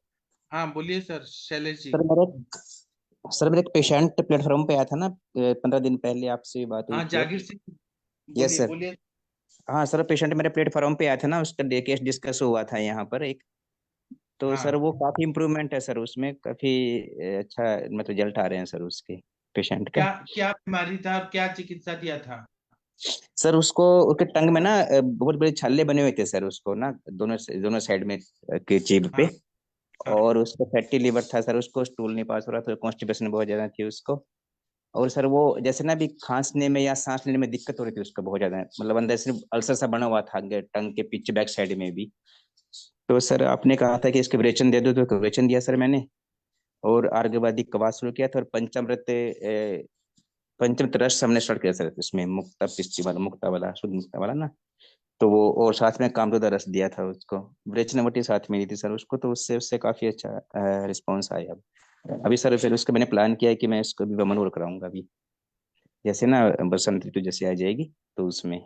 S2: हाँ बोलिए सर, शैलेश जी।
S11: सर मेरा एक पेशेंट प्लेटफॉर्म पे आया था ना, 15 दिन पहले आपसे बात हुई
S2: हाँ
S11: थी जब।
S2: जागीर सिंह,
S11: यस
S2: बोलिए
S11: सर।
S2: बोलिए।
S11: हाँ सर, पेशेंट मेरे प्लेटफॉर्म पे आया था ना, उसका डे केस डिस्कस हुआ था यहाँ पर एक। तो सर
S2: हाँ,
S11: वो काफी इम्प्रूवमेंट है सर, उसमें काफी अच्छा मतलब रिजल्ट आ रहे हैं सर उसके पेशेंट का।
S2: क्या क्या बीमारी था और क्या चिकित्सा दिया था?
S11: सर उसको उसके टंग में ना बहुत बड़े छल्ले बने हुए थे सर, उसको ना दोनों साइड में के जीभ पे।
S2: हाँ हाँ
S11: और उसको फैटी लीवर था सर, उसको स्टूल नहीं पास हो रहा था, कॉन्स्टिपेशन बहुत ज्यादा थी उसको। और सर वो जैसे ना अभी खांसने में या सांस लेने में दिक्कत हो रही थी उसको बहुत ज्यादा, मतलब अंदर से अल्सर सा बना हुआ था टंग के पीछे बैक साइड में भी। तो सर आपने कहा था कि इसके विरेचन दे दो, तो विरेचन दिया सर मैंने। और आर्गवादी कवास शुरू किया था, और पंचमृत रस हमने स्टार्ट किया सर इसमें, मुक्ता पिस्ती वाला, मुक्ता वाला, शुद्ध मुक्ता वाला ना। तो वो, और साथ में कामरूदा रस दिया था उसको। विरेचनवटी साथ में दी थी सर उसको, तो उससे उससे काफी अच्छा रिस्पॉन्स आया। अब अभी सर फिर उसका मैंने प्लान किया है कि मैं इसको भी वमन और कराऊंगा अभी, जैसे ना बसंत ऋतु जैसे आ जाएगी तो उसमें।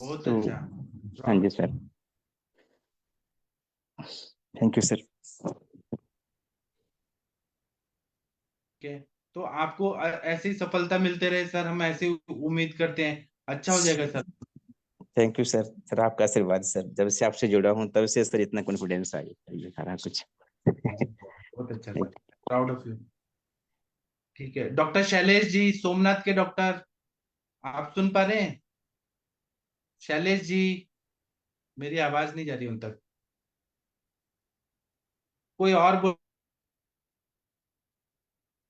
S2: बहुत
S11: तो
S2: अच्छा।
S11: हाँ जी सर। Thank you sir.
S2: ठीक है, तो आपको ऐसे ही सफलता मिलते रहे सर, हम ऐसे उम्मीद करते हैं। अच्छा हो जाएगा sir.
S11: Thank you sir. Sir आपका आशीर्वाद सर, जब से आपसे जुड़ा हूँ तब से सर इतना कॉन्फिडेंस आ गया सारा कुछ।
S2: बहुत अच्छा सर, प्राउड ऑफ यू। ठीक है, डॉक्टर शैलेश जी, सोमनाथ के डॉक्टर, आप सुन पा रहे हैं? शैलेश जी, मेरी आवाज नहीं जा रही उन तक। कोई और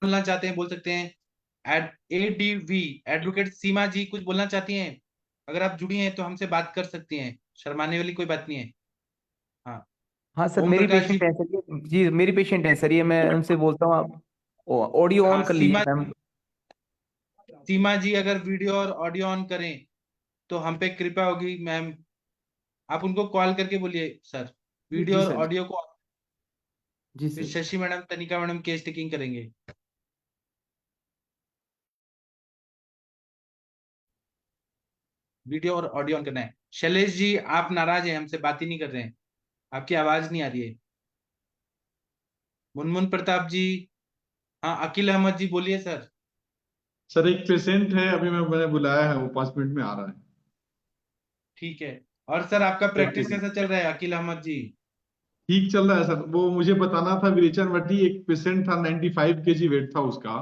S2: बोलना चाहते हैं बोल सकते हैं। एडीवी एडवोकेट सीमा जी कुछ बोलना चाहती हैं? अगर आप जुड़ी हैं तो हमसे बात कर सकती हैं, शर्माने वाली कोई बात नहीं है। हाँ,
S6: हाँ सर,
S2: ओम
S6: मेरी
S2: प्रकाश जी।
S6: पेशेंट है सर ये। जी मेरी पेशेंट है सर ये, मैं उनसे बोलता हूँ। आप ऑडियो ऑन
S2: हाँ,
S6: कर लीजिए मैम।
S2: सीमा जी अगर वीडियो और ऑडियो ऑन करें तो हम पे कृपा होगी मैम। आप उनको कॉल करके बोलिए सर,
S6: जी
S2: वीडियो
S6: जी
S2: और
S6: सर।
S2: ऑडियो को।
S6: जी
S2: फिर
S6: सर।
S2: शशि मैडम, तनिका मैडम केस टेकिंग करेंगे। वीडियो और ऑडियो ऑन करना है। शैलेश जी, आप नाराज हैं, हमसे बात ही नहीं कर रहे हैं, आपकी आवाज नहीं आ रही है। मुनमुन प्रताप जी, हाँ, अकील अहमद जी बोलिए सर।
S12: सर एक पेशेंट है, अभी मैंने बुलाया है, वो 5 मिनट में आ रहा है।
S2: ठीक है, और सर आपका
S12: ओके
S2: प्रैक्टिस
S12: सर।
S2: कैसा चल रहा है अकील अहमद जी?
S12: ठीक चल रहा है सर। वो मुझे बताना था विरेचन वटी, एक पेशेंट था 95 kg वेट था उसका,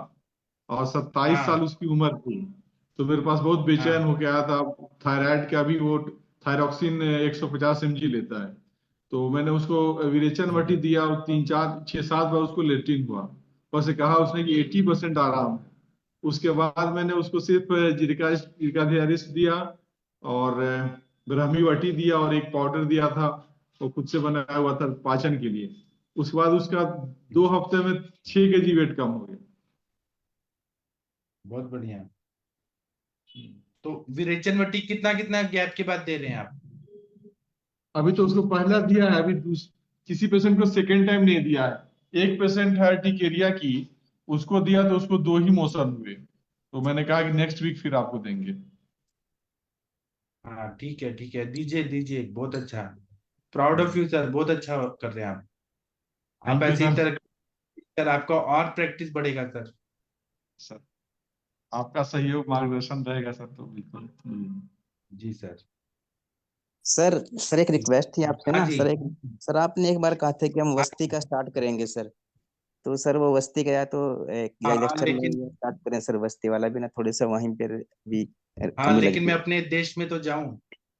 S12: और 27 साल
S2: हाँ
S12: उसकी उम्र थी। तो मेरे पास बहुत बेचैन
S2: हाँ।
S12: होके आया था। थायराइड का भी वो थायरॉक्सिन 150 mg लेता है। तो मैंने उसको विरेचन वटी दिया, और 3 4 6 7 बार उसको लेट्रिन हुआ। बस कहा उसने कि 80% आराम है। उसके बाद मैंने उसको सिर्फ जिरकाधियारिस दिया, और ब्राह्मी वटी दिया, और एक पाउडर दिया था वो खुद से बनाया हुआ था पाचन के लिए। उसके बाद उसका 2 हफ्ते में 6 kg वेट कम हो गया।
S2: बहुत बढ़िया। तो विरेचन वटी कितना कितना गैप के बाद दे रहे हैं आप?
S12: अभी तो उसको पहला दिया है, अभी किसी पेशेंट को सेकेंड टाइम नहीं दिया है। एक पेशेंट है टिकेरिया की, उसको दिया तो उसको 2 ही मोशन हुए। तो मैंने कहा कि नेक्स्ट वीक फिर आपको देंगे।
S2: हाँ ठीक है ठीक है, दीजिए दीजिए, बहुत अच्छा। प्राउड ऑफ यू सर, बहुत अच्छा कर रहे हैं आप। आप
S12: थैंक यू
S2: ऐसे ही
S12: सर।
S2: सर, आपका और प्रैक्टिस बढ़ेगा सर।
S12: सर आपका सहयोग मार्गदर्शन रहेगा सर, तो बिल्कुल।
S2: जी सर।
S11: सर सर एक रिक्वेस्ट थी आपसे
S2: हाँ
S11: ना
S2: जी।
S11: सर, एक सर आपने एक बार कहा था कि हम वस्ती का स्टार्ट करेंगे सर। तो सर वो वस्ती का या तो या
S2: हाँ
S11: लेक्चर में
S2: लेकिन
S11: स्टार्ट करें सर, वस्ती वाला भी ना थोड़े से वहीं पर भी
S2: हाँ
S11: कमी
S2: लेकिन
S11: लगती
S2: मैं
S11: है।
S2: अपने देश में तो जाऊं,
S11: हाँ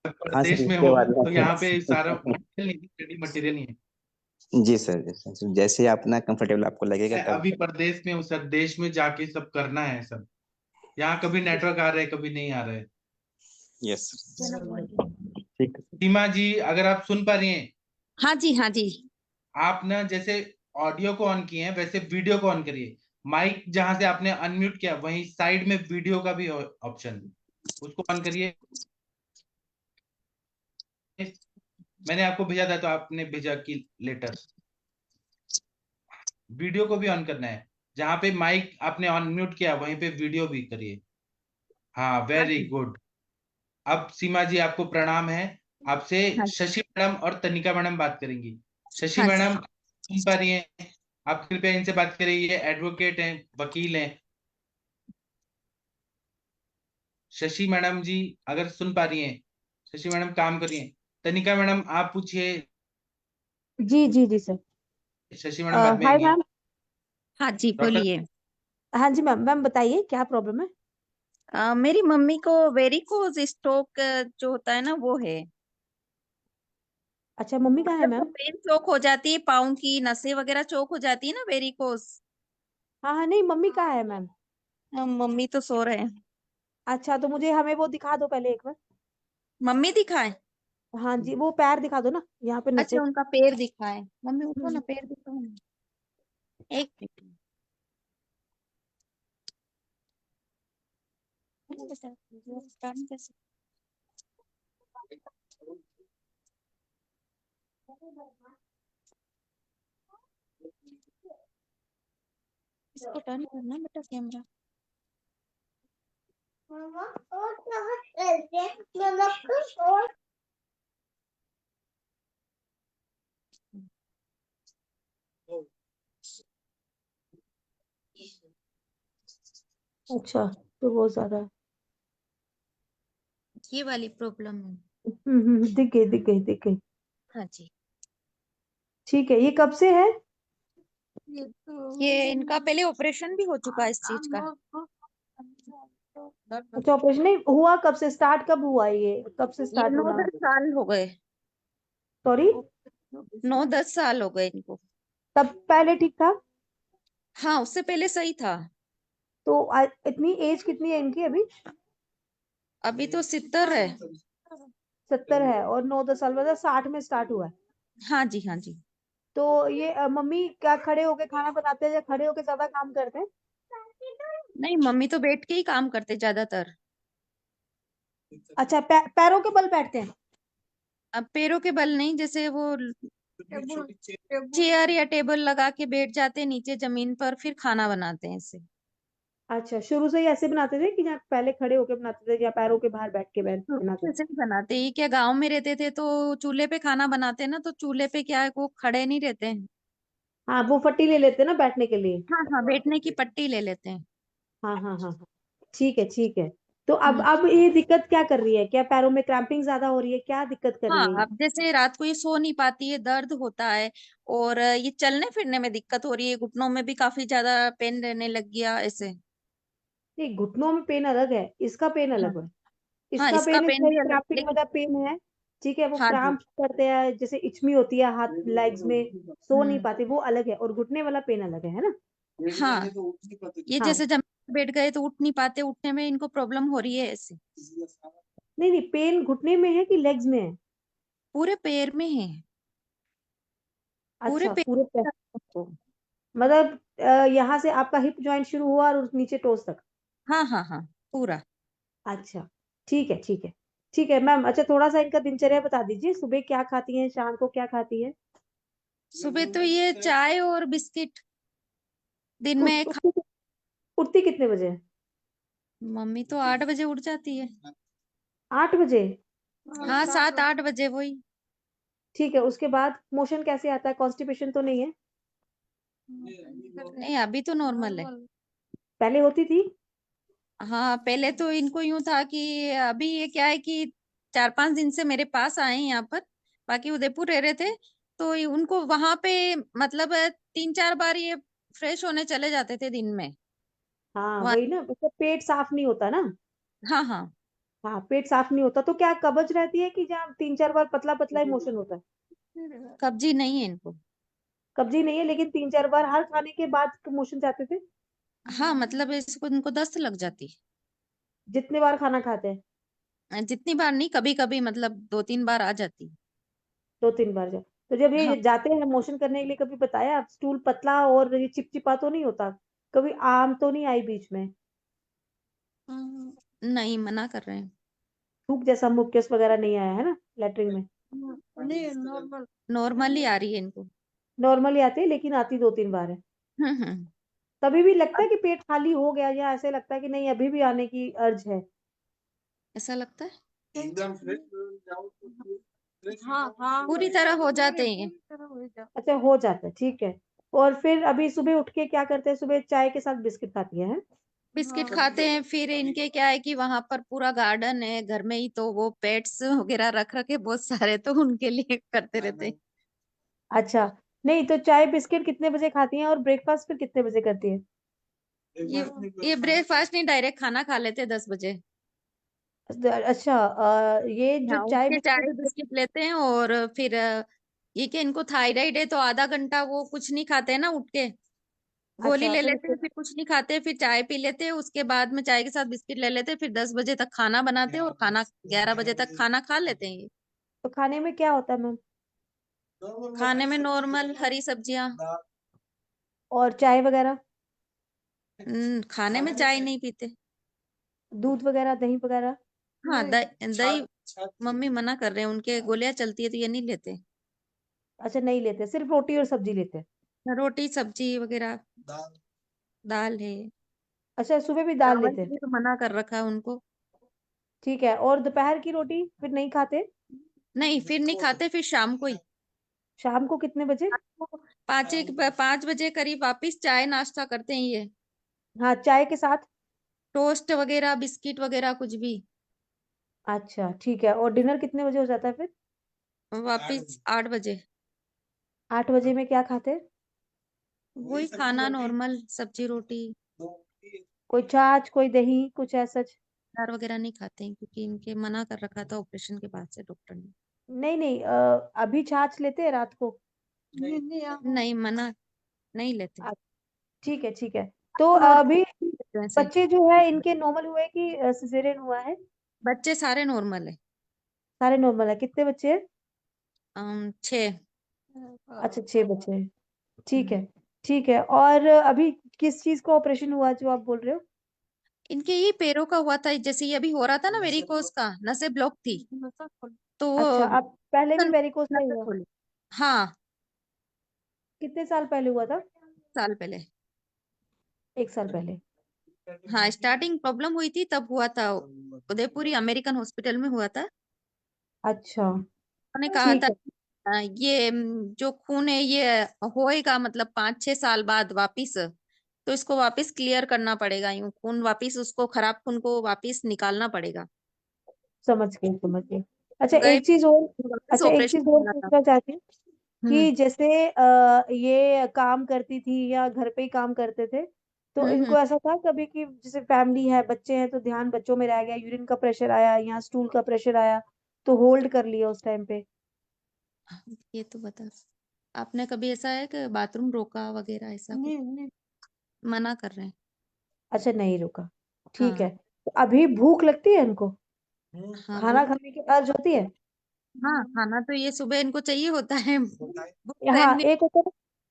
S11: सर
S2: प्रदेश में
S11: उसके
S2: हूँ
S11: बाद
S2: तो यहाँ पे सारा मटेरियल नहीं, रेडी मटेरियल नहीं है।
S11: जी सर, जैसे अपना कंफर्टेबल आपको लगेगा
S2: मैं
S11: तब।
S2: अभी प्रदेश में हूँ सर, देश में जाके सब करना है सब। यहाँ कभी नेटवर्क आ रहा है, कभी नहीं आ रहा है।
S11: यस ठीक है।
S2: सीमा जी, अगर आप सुन पा रही हैं,
S13: हाँ जी हाँ जी।
S2: आप ना जैसे ऑडियो को ऑन किए हैं वैसे वीडियो को ऑन करिए। माइक जहां से आपने अनम्यूट किया वहीं साइड में वीडियो का भी ऑप्शन, उसको ऑन करिए। मैंने आपको भेजा था तो आपने भेजा कि लेटर। वीडियो को भी ऑन करना है, जहां पे माइक आपने ऑन म्यूट किया वहीं पे वीडियो भी करिए। हाँ,
S13: हाँ
S2: वेरी
S13: जी
S2: गुड। अब सीमा जी आपको प्रणाम है। आपसे
S13: हाँ
S2: शशि मैडम और तनिका मैडम बात करेंगी। शशि
S13: हाँ जी।
S2: मैडम सुन पा रही हैं? आप कृपया इनसे बात करिए, ये एडवोकेट हैं, वकील हैं। शशि मैडम जी अगर सुन पा रही हैं, शशि मैडम काम कर रही हैं। तनिका मैडम आप पूछिए,
S8: जी जी जी सर।
S2: शशि मैडम बाद में
S8: हाय
S2: आएंगी।
S8: मैम।
S13: हाँ जी
S2: डॉक्टर,
S13: बोलिए।
S8: हाँ जी मैम, मैम बताइए क्या प्रॉब्लम है।
S13: मेरी मम्मी को वेरिकोज स्टोक जो होता है ना वो है।
S8: अच्छा मम्मी कहाँ है
S13: मतलब वो
S8: मैम।
S13: पेन चोक हो जाती है, पाँव की नसें वगैरह चोक हो जाती है ना, वेरिकोज।
S8: हाँ हाँ, नहीं मम्मी कहाँ है मैम।
S13: मम्मी तो सो रहे हैं।
S8: अच्छा तो मुझे हमें वो दिखा दो पहले एक बार।
S13: मम्मी दिखाए?
S8: हाँ जी, वो पैर दिखा दो ना, यहाँ पे नसें।
S13: अच्छा उनका पैर दिखाए, मम्मी उठो ना,
S8: हम्म।
S13: पैर दिखाओ ना। एक मिनट। टर्न कैसे? इसको टर्न करना बेटा कैमरा।
S8: अच्छा, तो बहुत ज्यादा है।
S13: ये वाली प्रॉब्लम है।
S8: दिख गई दिख गई दिख गई।
S13: हाँ जी।
S8: ठीक है, ये कब से है?
S13: ये इनका पहले ऑपरेशन भी हो चुका है इस चीज का।
S8: अच्छा, ऑपरेशन नहीं हुआ, कब से स्टार्ट, कब हुआ ये, कब से
S13: ये
S8: स्टार्ट होना?
S13: 9-10 साल हो गए।
S8: सॉरी?
S13: 9-10 साल हो गए इनको।
S8: तब पहले ठीक था?
S13: हाँ, उससे पहले सही था।
S8: तो इतनी एज कितनी है इनकी अभी?
S13: अभी तो 70 है।
S8: 70 है, और 9-10 साल मतलब 60 में स्टार्ट हुआ है।
S13: हाँ जी, हाँ जी।
S8: तो ये मम्मी क्या खड़े होके खाना बनाते हैं या खड़े होके ज्यादा काम करते हैं?
S13: नहीं, मम्मी तो बैठ के ही काम करते ज्यादातर।
S8: अच्छा, पैरों के बल बैठते हैं?
S13: अब पैरों के बल नहीं, जैसे वो चेयर या टेबल लगा के बैठ जाते हैं नीचे जमीन पर, फिर खाना बनाते हैं ऐसे।
S8: अच्छा, शुरू से ही ऐसे बनाते थे कि या पहले खड़े होके बनाते थे या पैरों के बाहर बैठ के बनाते थे?
S13: ऐसे ही बनाते हैं। क्या गांव में रहते थे तो चूल्हे पे खाना बनाते हैं ना, तो चूल्हे पे क्या है, वो खड़े नहीं रहते हैं।
S8: हाँ, वो फट्टी ले लेते हैं ना बैठने के लिए।
S13: हाँ हाँ, बैठने की पट्टी ले लेते हैं।
S8: हाँ हाँ हाँ हाँ। ठीक है ठीक है। तो अब
S13: हम्म।
S8: अब ये दिक्कत क्या कर रही है, क्या पैरों में क्रैम्पिंग ज्यादा हो रही है, क्या दिक्कत कर रही है
S13: हाँ,
S8: ये?
S13: अब जैसे रात को ये सो नहीं पाती है, दर्द होता है। और ये चलने फिरने में दिक्कत हो रही है, घुटनों में भी काफी ज्यादा पेन रहने लग गया ऐसे।
S8: नहीं, घुटनों में पेन अलग है, इसका पेन
S13: हाँ
S8: अलग है।
S13: हाँ,
S8: इसका
S13: इसका
S8: पेन
S13: पेन
S8: इसका
S13: भी अलग है,
S8: क्रैम्पिंग
S13: लेकिन
S8: वाला पेन है। ठीक है, वो
S13: हाँ जी।
S8: क्रैम्प करते हैं, जैसे इचमी होती है हाथ लेग्स में, सो नहीं
S13: हम्म।
S8: पाते, वो अलग है, और घुटने वाला पेन अलग है ना?
S13: हाँ, ये
S8: हाँ।
S13: जैसे जमीन पे बैठ गए तो उठ नहीं पाते, उठने में इनको प्रॉब्लम हो रही है ऐसे।
S8: नहीं नहीं, पेन घुटने में है कि लेग्स में है?
S13: पूरे पैर में है। पूरे
S8: अच्छा,
S13: पैर
S8: पूरे पैर।
S13: में आपको।
S8: मतलब यहाँ से आपका हिप जॉइंट शुरू हुआ और नीचे टोस तक?
S13: हाँ हाँ हाँ, पूरा।
S8: अच्छा, ठीक है ठीक है। ठीक है मैम, अच्छा थोड़ा सा इनका दिनचर्या बता दीजिए, सुबह क्या खाती हैं, शाम को क्या खाती हैं?
S13: सुबह तो ये चाय और बिस्किट दिन में
S8: उठती उठती कितने बजे?
S13: मम्मी तो 8 बजे उठ जाती है।
S8: 8 बजे?
S13: हाँ, 7-8 बजे वही।
S8: ठीक है, उसके बाद मोशन कैसे आता है, कॉन्स्टिपेशन तो नहीं है?
S13: नहीं, अभी तो नॉर्मल है।
S8: पहले होती थी?
S13: हाँ, पहले तो इनको यूं था कि अभी ये क्या है कि 4-5 दिन से मेरे पास आए हैं यहाँ पर। बाकी उदयपुर रह रहे थे, तो उनको वहां पे मतलब 3-4 बार ये फ्रेश होने चले जाते थे दिन में।
S8: हाँ
S13: वहाँ।
S8: वही ना, मतलब पेट साफ नहीं होता ना?
S13: हाँ हाँ।
S8: हाँ, पेट साफ नहीं होता तो क्या कब्ज रहती है कि जहाँ 3-4 बार पतला पतला ही मोशन होता है?
S13: कब्जी नहीं है इनको।
S8: कब्जी नहीं है, लेकिन 3-4 बार हर खाने के बाद मोशन जाते थे?
S13: हाँ, मतलब इसको इनको दस्त लग जाती
S8: जितने बार खाना खाते हैं?
S13: है। जितनी बार नहीं, कभी कभी मतलब 2-3 बार आ जाती।
S8: 2-3 बार जाए? तो जब
S13: हाँ।
S8: ये जाते हैं मोशन करने के लिए, कभी बताया स्टूल पतला और ये चिपचिपा तो नहीं होता? कभी आम तो नहीं आई बीच में?
S13: नहीं, मना कर रहे हैं।
S8: थूक जैसा मुक्केस वगैरह नहीं आया है ना लेटरिन में?
S13: नहीं, नॉर्मल ही आ रही है इनको।
S8: नॉर्मली आती है, लेकिन आती 2-3 बार है।
S13: हम्म।
S8: तभी भी लगता है कि पेट खाली हो गया, या ऐसे लगता है कि नहीं अभी भी आने की अर्ज है?
S13: ऐसा लगता है हाँ हाँ, पूरी तरह हो जाते हैं।
S8: अच्छा, हो जाता है, ठीक है। और फिर अभी सुबह उठ के क्या करते हैं, सुबह चाय के साथ बिस्किट खाती है?
S13: बिस्किट खाते हैं, फिर इनके क्या है कि वहां पर पूरा गार्डन है घर में ही, तो वो पेट्स वगैरह रख रखे बहुत सारे, तो उनके लिए करते रहते हैं।
S8: अच्छा, नहीं तो चाय बिस्किट कितने बजे खाती हैं, और ब्रेकफास्ट फिर कितने बजे करती है?
S13: ये ब्रेकफास्ट नहीं, डायरेक्ट खाना खा लेते हैं 10 बजे।
S8: अच्छा, ये जो
S13: हाँ, उठ
S8: चाय
S13: के चाय
S8: बिस्किट।
S13: बिस्किट लेते हैं, और फिर ये कि इनको थायराइड है, तो आधा घंटा वो कुछ नहीं खाते हैं ना उठ के, गोली
S8: अच्छा,
S13: ले
S8: फिर
S13: लेते
S8: उसके
S13: हैं, फिर कुछ नहीं खाते, फिर चाय पी लेते हैं, उसके बाद में चाय के साथ बिस्किट ले लेते हैं, फिर 10 बजे तक खाना बनाते हैं, और खाना 11 बजे तक खाना खा लेते हैं ये।
S8: तो खाने में क्या होता है मैम?
S13: खाने में नॉर्मल हरी सब्जियां।
S8: और चाय वगैरह?
S13: खाने में चाय नहीं पीते।
S8: दूध वगैरह, दही वगैरह?
S13: हाँ, दही मम्मी मना कर रहे हैं, उनके गोलियां चलती है तो ये नहीं लेते।
S8: अच्छा, नहीं लेते, सिर्फ रोटी और सब्जी लेते हैं?
S13: रोटी सब्जी वगैरह, दाल है।
S8: अच्छा, सुबह भी दाल
S13: चावल
S8: लेते
S13: के
S8: हैं?
S13: लिए तो मना कर रखा है उनको।
S8: ठीक है, और दोपहर की रोटी फिर नहीं खाते?
S13: नहीं, फिर नहीं खाते, फिर शाम को ही।
S8: शाम को कितने बजे?
S13: 5 बजे करीब वापिस चाय नाश्ता करते हैं ये।
S8: हाँ, चाय के साथ?
S13: टोस्ट वगैरह, बिस्किट वगैरह कुछ भी।
S8: अच्छा ठीक है। और डिनर कितने बजे हो जाता है फिर?
S13: वापिस 8 बजे।
S8: 8 बजे में क्या खाते हैं?
S13: वही खाना नॉर्मल, सब्जी रोटी।
S8: कोई छाछ, कोई दही, कुछ ऐसा?
S13: दाल वगैरह नहीं खाते हैं क्योंकि इनके मना कर रखा था ऑपरेशन के बाद से डॉक्टर ने।
S8: नहीं नहीं, अभी छाछ लेते हैं रात को?
S13: नहीं, मना नहीं लेते।
S8: ठीक है ठीक है। तो
S13: नॉर्मल
S8: अभी
S13: ऐसे।
S8: बच्चे जो है इनके नॉर्मल हुए कि सिजेरियन हुआ है?
S13: बच्चे सारे नॉर्मल है।
S8: सारे नॉर्मल है। कितने बच्चे हैं?
S13: 6।
S8: अच्छा 6 बच्चे हैं। ठीक है ठीक है। और अभी किस चीज का ऑपरेशन हुआ जो आप बोल रहे हो?
S13: इनके ये पैरों का हुआ था, जैसे ये अभी हो रहा था ना वेरिकोस का, नसें ब्लॉक थी तो
S8: अच्छा,
S13: वो
S8: अब पहले भी वेरिकोस नहीं
S13: नसें
S8: हुआ?
S13: खोली। हाँ,
S8: कितने साल पहले हुआ था?
S13: साल पहले।
S8: 1 साल पहले।
S13: हाँ, स्टार्टिंग प्रॉब्लम हुई थी तब हुआ था, उदयपुरी अमेरिकन हॉस्पिटल में हुआ था।
S8: अच्छा
S13: उन्होंने कहा
S8: ठीक
S13: था
S8: है।
S13: ये जो खून है ये होएगा मतलब 5-6 साल बाद वापिस, तो इसको वापिस क्लियर करना पड़ेगा, यूं खून वापिस, उसको खराब खून को वापिस निकालना पड़ेगा।
S8: समझ गई समझ गई। अच्छा
S13: गए
S8: एक चीज और,
S13: वापिस
S8: अच्छा एक
S13: ऑपरेशन
S8: चीज और
S13: करना था।
S8: पूछना चाहती हूँ
S13: हम्म
S8: कि जैसे ये काम करती थी या घर पे ही काम करते थे, तो
S13: हम्म
S8: इनको ऐसा था कभी कि जैसे फैमिली है, बच्चे हैं, तो ध्यान बच्चों में रह गया, यूरिन का प्रेशर आया या स्टूल का प्रेशर आया तो होल्ड कर लिया उस टाइम पे?
S13: ये तो बता, आपने कभी ऐसा है कि बाथरूम रोका वगैरह ऐसा कुछ? मना कर रहे हैं।
S8: अच्छा नहीं रुका। ठीक है।
S13: हाँ
S8: तो अभी भूख लगती है इनको?
S13: हाँ,
S8: खाना
S13: भूख।
S8: खाने की अर्ज होती है?
S13: हाँ, खाना तो ये सुबह इनको चाहिए होता है, भूख सहन
S8: हाँ,
S13: नहीं।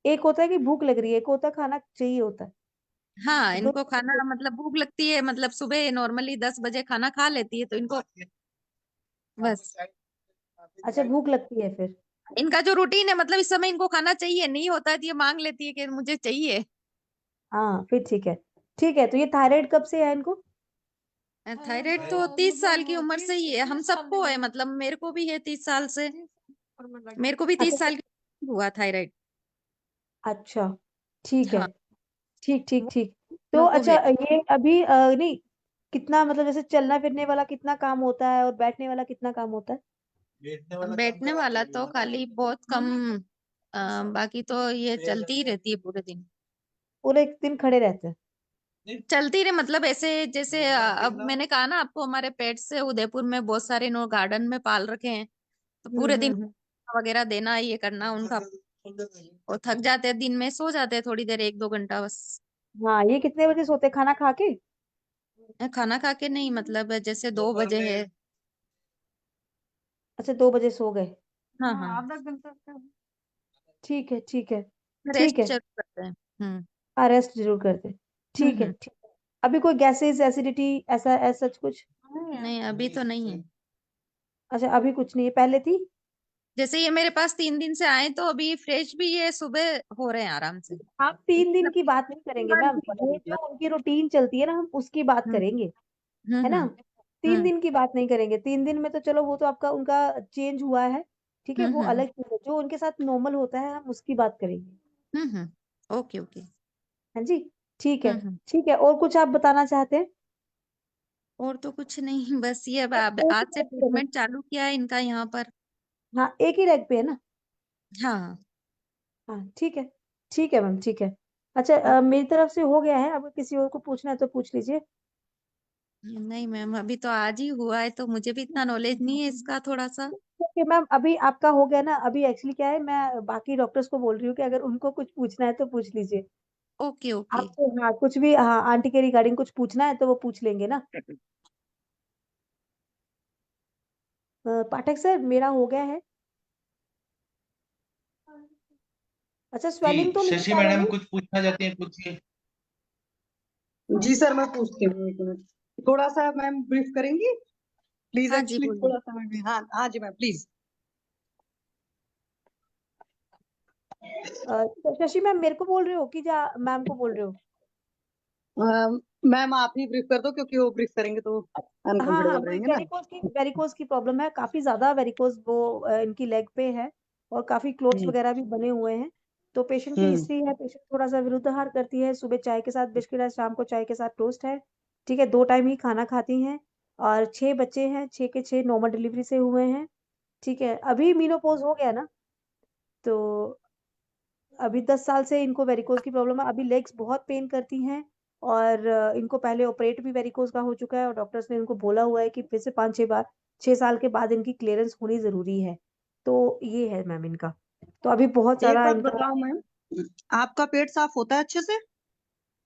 S8: एक होता है कि भूख लग रही है, एक होता है खाना चाहिए होता है।
S13: हाँ,
S8: दो।
S13: इनको खाना मतलब भूख लगती है, मतलब सुबह नॉर्मली 10 बजे खाना खा लेती है तो इनको बस।
S8: अच्छा भूख लगती है फिर?
S13: इनका जो रूटीन है मतलब इस समय इनको खाना चाहिए, नहीं होता है तो ये मांग लेती है कि मुझे चाहिए।
S8: हाँ फिर ठीक है। ठीक है। तो ये थायराइड कब से है इनको?
S13: थायराइड तो 30 साल की उम्र से ही है, हम सबको है, मतलब मेरे को भी है 30 साल से। मेरे को भी 30
S8: अच्छा
S13: साल की हुआ थायराइड।
S8: अच्छा ठीक है।
S13: हाँ,
S8: ठीक ठीक ठीक। तो
S13: दोनों को
S8: अच्छा
S13: है।
S8: ये अभी नहीं, कितना मतलब जैसे चलना फिरने वाला कितना काम होता है और बैठने वाला कितना काम होता है?
S13: बैठने वाला तो खाली बहुत कम, बाकी तो ये चलती ही रहती है पूरे दिन।
S8: पूरे एक दिन खड़े रहते हैं?
S13: चलती रहे मतलब ऐसे जैसे अब मैंने कहा ना आपको, हमारे पेट से उदयपुर में बहुत सारे नो गार्डन में पाल रखे हैं, तो पूरे दिन
S8: हम्म।
S13: वगैरह देना, ये करना उनका, और थक जाते हैं, दिन में सो जाते हैं थोड़ी देर, 1-2 घंटा बस।
S8: हाँ ये कितने बजे सोते हैं खाना खा के?
S13: खाना खा के नहीं, मतलब जैसे 2 बजे है।
S8: अच्छा 2 बजे सो गए।
S13: हाँ हाँ,
S8: ठीक है ठीक है। ठीक
S13: रेस्ट
S8: है।
S13: जरूर करते हैं।
S8: हाँ रेस्ट जरूर करते हैं। ठीक है
S13: हम्म।
S8: ठीक है। अभी कोई गैसेस एसिडिटी ऐसा ऐसा कुछ?
S13: नहीं, अभी तो नहीं है।
S8: अच्छा अभी कुछ नहीं है, पहले थी?
S13: जैसे ये मेरे पास 3 दिन से आए तो अभी फ्रेश भी ये सुबह हो रहे हैं आराम से।
S8: हम 3 दिन की बात नहीं करेंगे मैम, ये जो
S13: मतलब।
S8: उनकी रूटीन चलती है ना हम उसकी बात
S13: हम्म
S8: करेंगे, है ना?
S13: हम्म
S8: 3 दिन की बात नहीं करेंगे। 3 दिन में तो चलो वो तो आपका उनका चेंज हुआ है, ठीक है, वो
S13: हम्म
S8: अलग चीज है। जो उनके साथ नॉर्मल होता है हम उसकी बात करेंगे।
S13: Okay okay.
S8: हाँ जी ठीक है।
S13: हम्म।
S8: ठीक है। और कुछ आप बताना चाहते हैं?
S13: और तो कुछ नहीं, बस ये अब
S8: एक
S13: आज
S8: ही
S13: से
S8: रैक पे है
S13: ट्रीटमेंट चालू किया है इनका यहाँ पर।
S8: ना? हाँ एक ही रैक पे है ना?
S13: हाँ।
S8: हाँ ठीक है मैम ठीक है। अच्छा मेरी तरफ से हो गया है, अब किसी और को पूछना है तो पूछ लीजिए।
S13: नहीं मैम, अभी तो आज ही हुआ है तो मुझे भी इतना नॉलेज नहीं है इसका, थोड़ा सा।
S8: ओके मैम, अभी आपका हो गया ना? अभी एक्चुअली क्या है, मैं बाकी डॉक्टर्स को बोल रही हूँ कि अगर उनको कुछ पूछना है तो पूछ लीजिए।
S13: Okay okay.
S8: आपको हाँ कुछ भी, हाँ आंटी के रिगार्डिंग कुछ पूछना है तो वो पूछ लेंगे ना? पाठक सर मेरा हो गया है। अच्छा
S2: जी
S8: स्वेलिंग तो नहीं
S2: शशि
S8: बता रहे
S2: मैडम
S8: हैं?
S2: कुछ पूछना चाहती हैं, पूछिए।
S7: जी सर मैं पूछती हूँ, एक मिनट थोड़ा सा मैम ब्रीफ करेंगी प्लीज?
S13: हाँ जी
S7: एक्चुअली
S13: बोलिए।
S7: थोड़ा सा मैं भी, हाँ हाँ जी मैम प्लीज।
S8: शशि मैम मेरे को बोल रहे हो कि जा मैम को बोल रहे हो?
S7: मैम आप ही ब्रीफ कर दो क्योंकि वो ब्रीफ करेंगे तो
S8: हाँ हाँ,
S7: अनकंफर्टेबल रहेंगे ना।
S8: वेरिकोज की प्रॉब्लम है, काफी ज्यादा वेरिकोज वो इनकी लेग पे है, और काफी क्लोट्स
S7: हम्म
S8: वगैरह भी बने हुए हैं। तो पेशेंट की
S7: हम्म
S8: हिस्ट्री है, पेशेंट थोड़ा सा विरुद्धाहार करती है, सुबह चाय के साथ बिस्किट है, शाम को चाय के साथ टोस्ट है, ठीक है, 2 टाइम ही खाना खाती हैं और 6 बच्चे हैं, 6 के 6 नॉर्मल डिलीवरी से हुए हैं। ठीक है, अभी मेनोपॉज हो गया ना, तो अभी 10 साल से इनको वेरिकोज की प्रॉब्लम है। अभी लेग्स बहुत पेन करती हैं और इनको पहले ऑपरेट भी वेरिकोज का हो चुका है और डॉक्टर्स ने इनको बोला हुआ है कि फिर से 5-6 बार 6 साल के बाद इनकी क्लियरेंस होनी ज़रूरी है। तो ये है मैम इनका। तो अभी बहुत
S7: एक
S8: सारा
S7: बात
S8: इनका
S7: बताओ मैम, आपका पेट साफ होता है अच्छे से?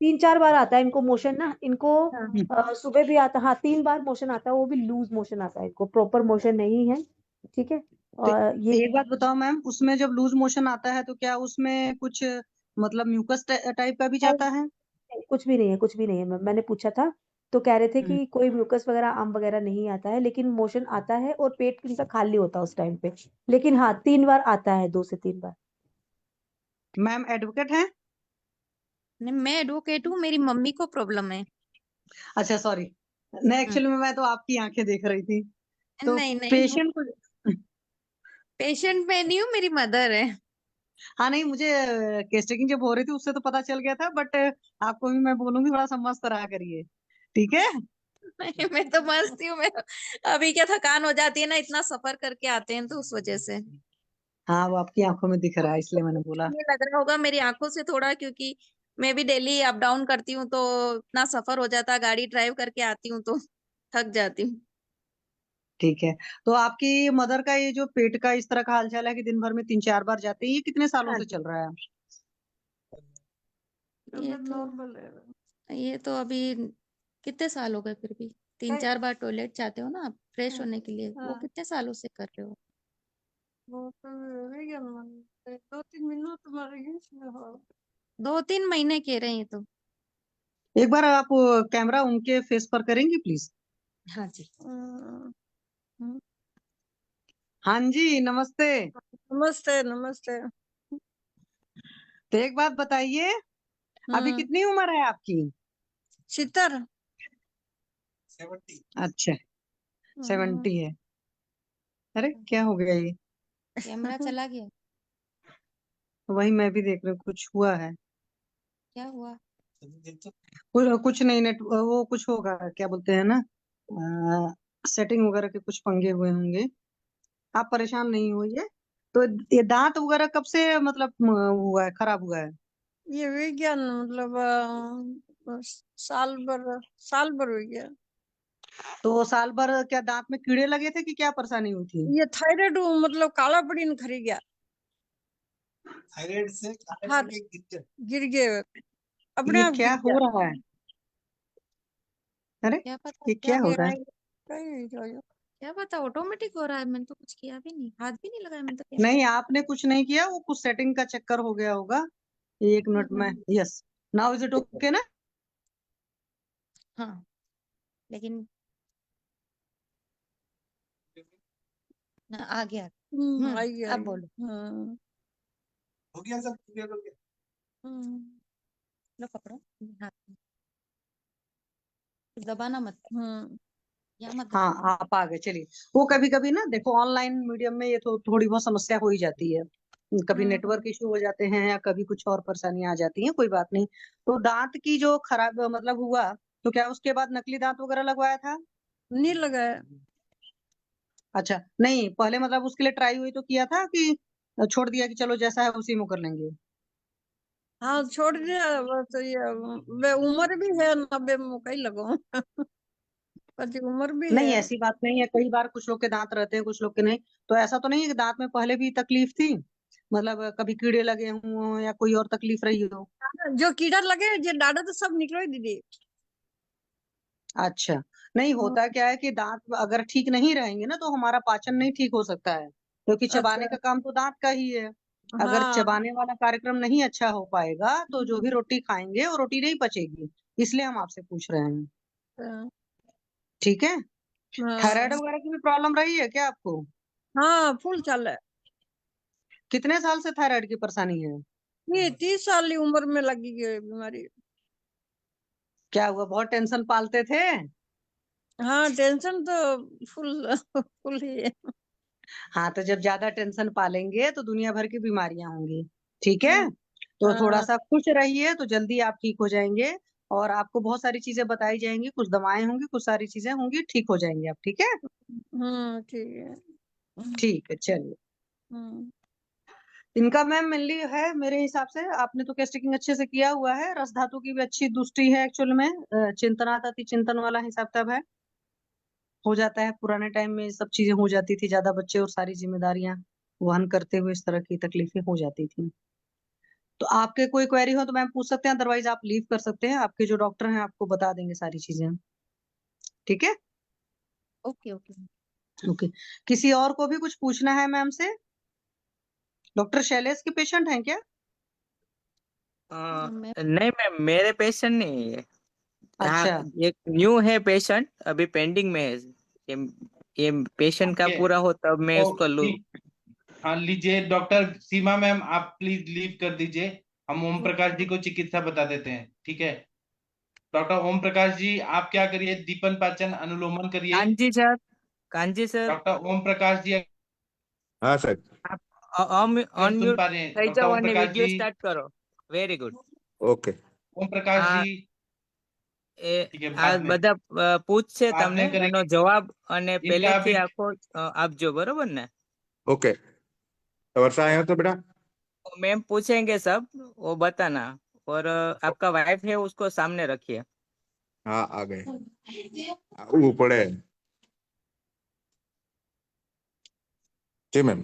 S8: 3-4 बार आता है इनको मोशन ना, इनको
S7: हाँ।
S8: सुबह भी आता, हाँ 3 बार मोशन आता है, वो भी लूज मोशन आता है, इनको प्रॉपर मोशन नहीं है। ठीक है,
S7: तो
S8: और ये
S7: एक बात बताओ मैम, उसमें जब लूज मोशन आता है तो क्या उसमें कुछ मतलब म्यूकस टाइप का भी जाता है?
S8: नहीं, कुछ भी नहीं है, कुछ भी नहीं है मैम। मैंने पूछा था तो कह रहे थे
S7: हम्म।
S8: कि कोई म्यूकस वगैरह आम वगैरह नहीं आता है, लेकिन मोशन आता है और पेट इनका खाली होता है उस टाइम पे। लेकिन हाँ 3 बार आता है, 2 से 3 बार।
S7: मैम एडवोकेट हैं?
S13: नहीं, मैं एडवोकेट हूँ, मेरी मम्मी को प्रॉब्लम है।
S7: अच्छा सॉरी, नहीं एक्चुअली में मैं तो आपकी आंखें देख रही थी। तो
S13: नहीं नहीं,
S7: पेशेंट को
S13: पेशेंट में नहीं हूँ, मेरी मदर है।
S7: हाँ नहीं, मुझे केस टेकिंग जब हो रही थी उससे तो पता चल गया था, बट आपको भी मैं बोलूंगी थोड़ा सा मस्त रहा करिए, ठीक है?
S13: नहीं, मैं तो मस्त हूँ। मैं अभी क्या थकान हो जाती है ना, इतना सफर करके आते हैं तो उस वजह से
S7: हाँ वो आपकी आंखों में दिख रहा है, इसलिए मैंने बोला।
S13: ये लग रहा होगा मेरी आंखों से थोड़ा, क्योंकि मैं भी डेली अप डाउन करती हूँ तो इतना सफर हो जाता है, गाड़ी ड्राइव करके आती हूँ तो थक जाती हूँ।
S7: ठीक है, तो आपकी मदर का ये जो पेट का इस तरह का हालचाल है कि दिन भर में 3-4 बार जाते हैं, ये कितने सालों
S8: हाँ
S7: से
S8: जी,
S7: चल रहा है?
S13: ये तो अभी कितने साल हो गए, फिर भी 3-4 बार टॉयलेट जाते हो ना आप फ्रेश होने के लिए, वो कितने सालों से कर रहे हो? दो तीन महीने कह रहे हैं तो।
S7: एक बार आप कैमरा उनके फेस पर करेंगी प्लीज?
S13: हाँ जी।
S7: हाँ जी नमस्ते।
S14: नमस्ते नमस्ते।
S7: तो एक बात बताइए, अभी कितनी उम्र है आपकी?
S14: 70।
S7: अच्छा 70 है। अरे क्या हो गया ये?
S13: कैमरा चला गया,
S7: वही मैं भी देख रही हूँ, कुछ हुआ है।
S13: क्या हुआ?
S7: कुछ नहीं, नेट वो कुछ होगा, क्या बोलते हैं ना, सेटिंग वगैरह के कुछ पंगे हुए होंगे। आप परेशान नहीं होइए। तो ये दांत वगैरह कब से मतलब हुआ है, खराब हुआ है?
S14: ये विज्ञान मतलब साल भर हो गया।
S7: तो साल भर क्या दांत में कीड़े लगे थे कि क्या परेशानी हुई थी?
S14: ये थायराइड मतलब काला पड़ी न खरी गया।
S7: थायराइड से
S14: हाँ गिर गए अपने
S7: ये
S14: आप
S7: क्या
S14: गिर
S7: हो
S14: गया।
S7: रहा है? अरे
S13: क्या पता
S7: ये
S13: क्या
S7: क्या हो
S13: हो
S7: रहा
S13: रहा
S7: है?
S13: है, क्या पता ऑटोमेटिक हो रहा है, मैंने तो कुछ किया भी नहीं, हाथ भी नहीं लगाया मैंने तो
S7: नहीं आपने कुछ नहीं किया, वो कुछ सेटिंग का चक्कर हो गया होगा। एक मिनट में, yes now is it okay ना?
S13: हाँ लेकिन आ गया।
S14: आई गया
S13: अब बोलो।
S7: हो गया सब क्लियर हो गया।
S13: लो पकड़ो हाथ में, दबाना मत, या मत
S7: हाँ
S13: दबाना।
S7: आप आ गए, चलिए। वो कभी कभी ना देखो ऑनलाइन मीडियम में ये तो थोड़ी बहुत समस्या हो ही जाती है, कभी नेटवर्क इशू हो जाते हैं या कभी कुछ और परेशानियां आ जाती हैं, कोई बात नहीं। तो दांत की जो खराब मतलब हुआ, तो क्या उसके बाद नकली दांत वगैरह लगवाया था?
S14: नहीं लगाया।
S7: अच्छा नहीं, पहले मतलब उसके लिए ट्राई हुई तो किया था कि छोड़ दिया कि चलो जैसा है उसी में कर लेंगे?
S14: हाँ छोड़ दिया, बस ये उम्र भी है 90 में कहीं लगाऊं। पर उम्र भी
S7: नहीं
S14: है।
S7: ऐसी बात नहीं है, कई बार कुछ लोग के दांत रहते हैं कुछ लोग के नहीं। तो ऐसा तो नहीं है कि दांत में पहले भी तकलीफ थी, मतलब कभी कीड़े लगे हों या कोई और तकलीफ रही हो?
S14: जो कीड़ा लगे जो डाटा तो सब निकलो ही दीदी।
S7: अच्छा नहीं, होता क्या है कि दांत अगर ठीक नहीं रहेंगे ना तो हमारा पाचन नहीं ठीक हो सकता है, क्योंकि चबाने
S14: अच्छा
S7: का काम तो दांत का ही है। अगर
S14: हाँ
S7: चबाने वाला कार्यक्रम नहीं अच्छा हो पाएगा तो जो भी रोटी खाएंगे वो रोटी नहीं पचेगी, इसलिए हम आपसे पूछ रहे हैं। ठीक है। थायराइड
S14: हाँ
S7: वगैरह की भी प्रॉब्लम रही है क्या आपको?
S14: हाँ फुल चल है।
S7: कितने साल से थायराइड की परेशानी है?
S14: ये 30 साल की उम्र में लगी गई बीमारी।
S7: क्या हुआ, बहुत टेंशन पालते थे?
S14: हाँ टेंशन तो फुल फुल ही है।
S7: हाँ तो जब ज्यादा टेंशन पालेंगे तो दुनिया भर की बीमारियां होंगी। ठीक है, तो थोड़ा
S14: हाँ
S7: सा खुश रहिए तो जल्दी आप ठीक हो जाएंगे। और आपको बहुत सारी चीजें बताई जाएंगी, कुछ दवाएं होंगी, कुछ सारी चीजें होंगी, ठीक हो जाएंगे आप। ठीक है?
S14: ठीक है।
S7: ठीक है, चलिए। इनका मैम मेनली है मेरे हिसाब से, आपने तो कैस्टिंग अच्छे से किया हुआ है, रस धातु की भी अच्छी दृष्टि है एक्चुअल में, चिंतनातति चिंतन वाला हिसाब किताब है, हो जाता है। पुराने टाइम में ये सब चीजें हो जाती थी, ज्यादा बच्चे और सारी जिम्मेदारियां वहन करते हुए इस तरह की तकलीफें हो जाती थी। तो आपके कोई क्वेरी हो तो मैम पूछ सकते हैं, अदरवाइज आप लीव कर सकते हैं, आपके जो डॉक्टर हैं आपको बता देंगे सारी चीजें। ठीक है?
S8: Okay okay.
S7: ओके। किसी और को भी कुछ पूछना है मैम से? डॉक्टर शैलेश के पेशेंट हैं क्या?
S15: नहीं मैम, मेरे पेशेंट नहीं है। हाँ,
S7: अच्छा।
S15: एक न्यू है पेशेंट, अभी पेंडिंग में है। ये पेशेंट का
S2: ओके
S15: पूरा हो तब मैं उसको लूँ।
S2: हाँ लीजिए, डॉक्टर सीमा मैम आप प्लीज लीव कर दीजिए, हम ओम प्रकाश जी को चिकित्सा बता देते हैं। ठीक है? डॉक्टर ओम प्रकाश जी आप क्या करिए, दीपन पाचन अनुलोमन करिए।
S15: कांजी सर, कांजी सर,
S2: डॉक्टर ओम प्रकाश जी
S16: हाँ सर।
S15: ऑन
S2: अगर सुन
S15: म्यूट
S2: पा रहे हैं
S15: થઈ
S2: डॉक्टर
S15: જાઓ
S2: ओम
S15: અને
S2: प्रकाश
S15: વિડિયો
S2: जी।
S15: સ્ટાર્ટ કરો। Very good.
S16: Okay.
S2: Om Prakash
S15: આ
S2: जी ठीक है,
S15: આ
S2: बाद में
S15: બધા પૂછશે
S2: बाद
S15: તમને,
S2: में
S15: એનો
S2: करेंगे
S15: જવાબ અને
S2: इनका
S15: પહેલેથી
S2: अभी।
S15: આખો આપજો, બરોબર ને?
S16: ओके, वर्षा आए हो तो बेटा।
S15: मैम पूछेंगे सब, वो बताना। और आपका वाइफ है उसको सामने रखिए।
S16: हाँ आ गए, वो पड़े। जी मैम।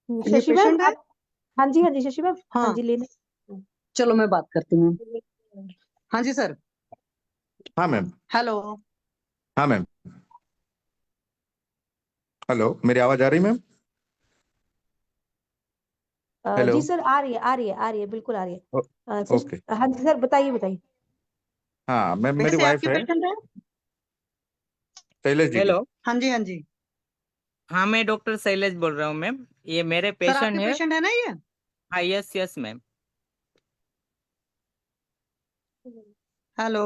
S7: ये
S8: शशि मैम
S7: पेशेंट है?
S8: आप, हाँ जी शशि मैम, हाँ
S7: हाँ
S8: जी लेने।
S7: चलो मैं बात करती हूँ। हाँ जी सर।
S16: हाँ मैम।
S7: हेलो।
S16: हाँ मैम। हेलो, मेरी आवाज आ रही मैम? हेलो।
S8: जी सर, आ रही है बिल्कुल आ रही है।
S16: ओके।
S8: हाँ जी सर, बताइए बताइए।
S16: हाँ मैम, मेरी
S7: वैसे
S16: वाइफ
S7: आपके
S16: है
S7: पेशेंट है?
S16: शैलेश जी की।
S15: हेलो,
S7: हाँ जी हाँ जी।
S15: हाँ मैं डॉक्टर शैलेश बोल रहा हूँ मैम, ये मेरे
S7: सर
S15: पेशेंट
S7: आपके
S15: है।
S7: पेशेंट है ना ये?
S15: हाँ यस यस मैम।
S7: हेलो।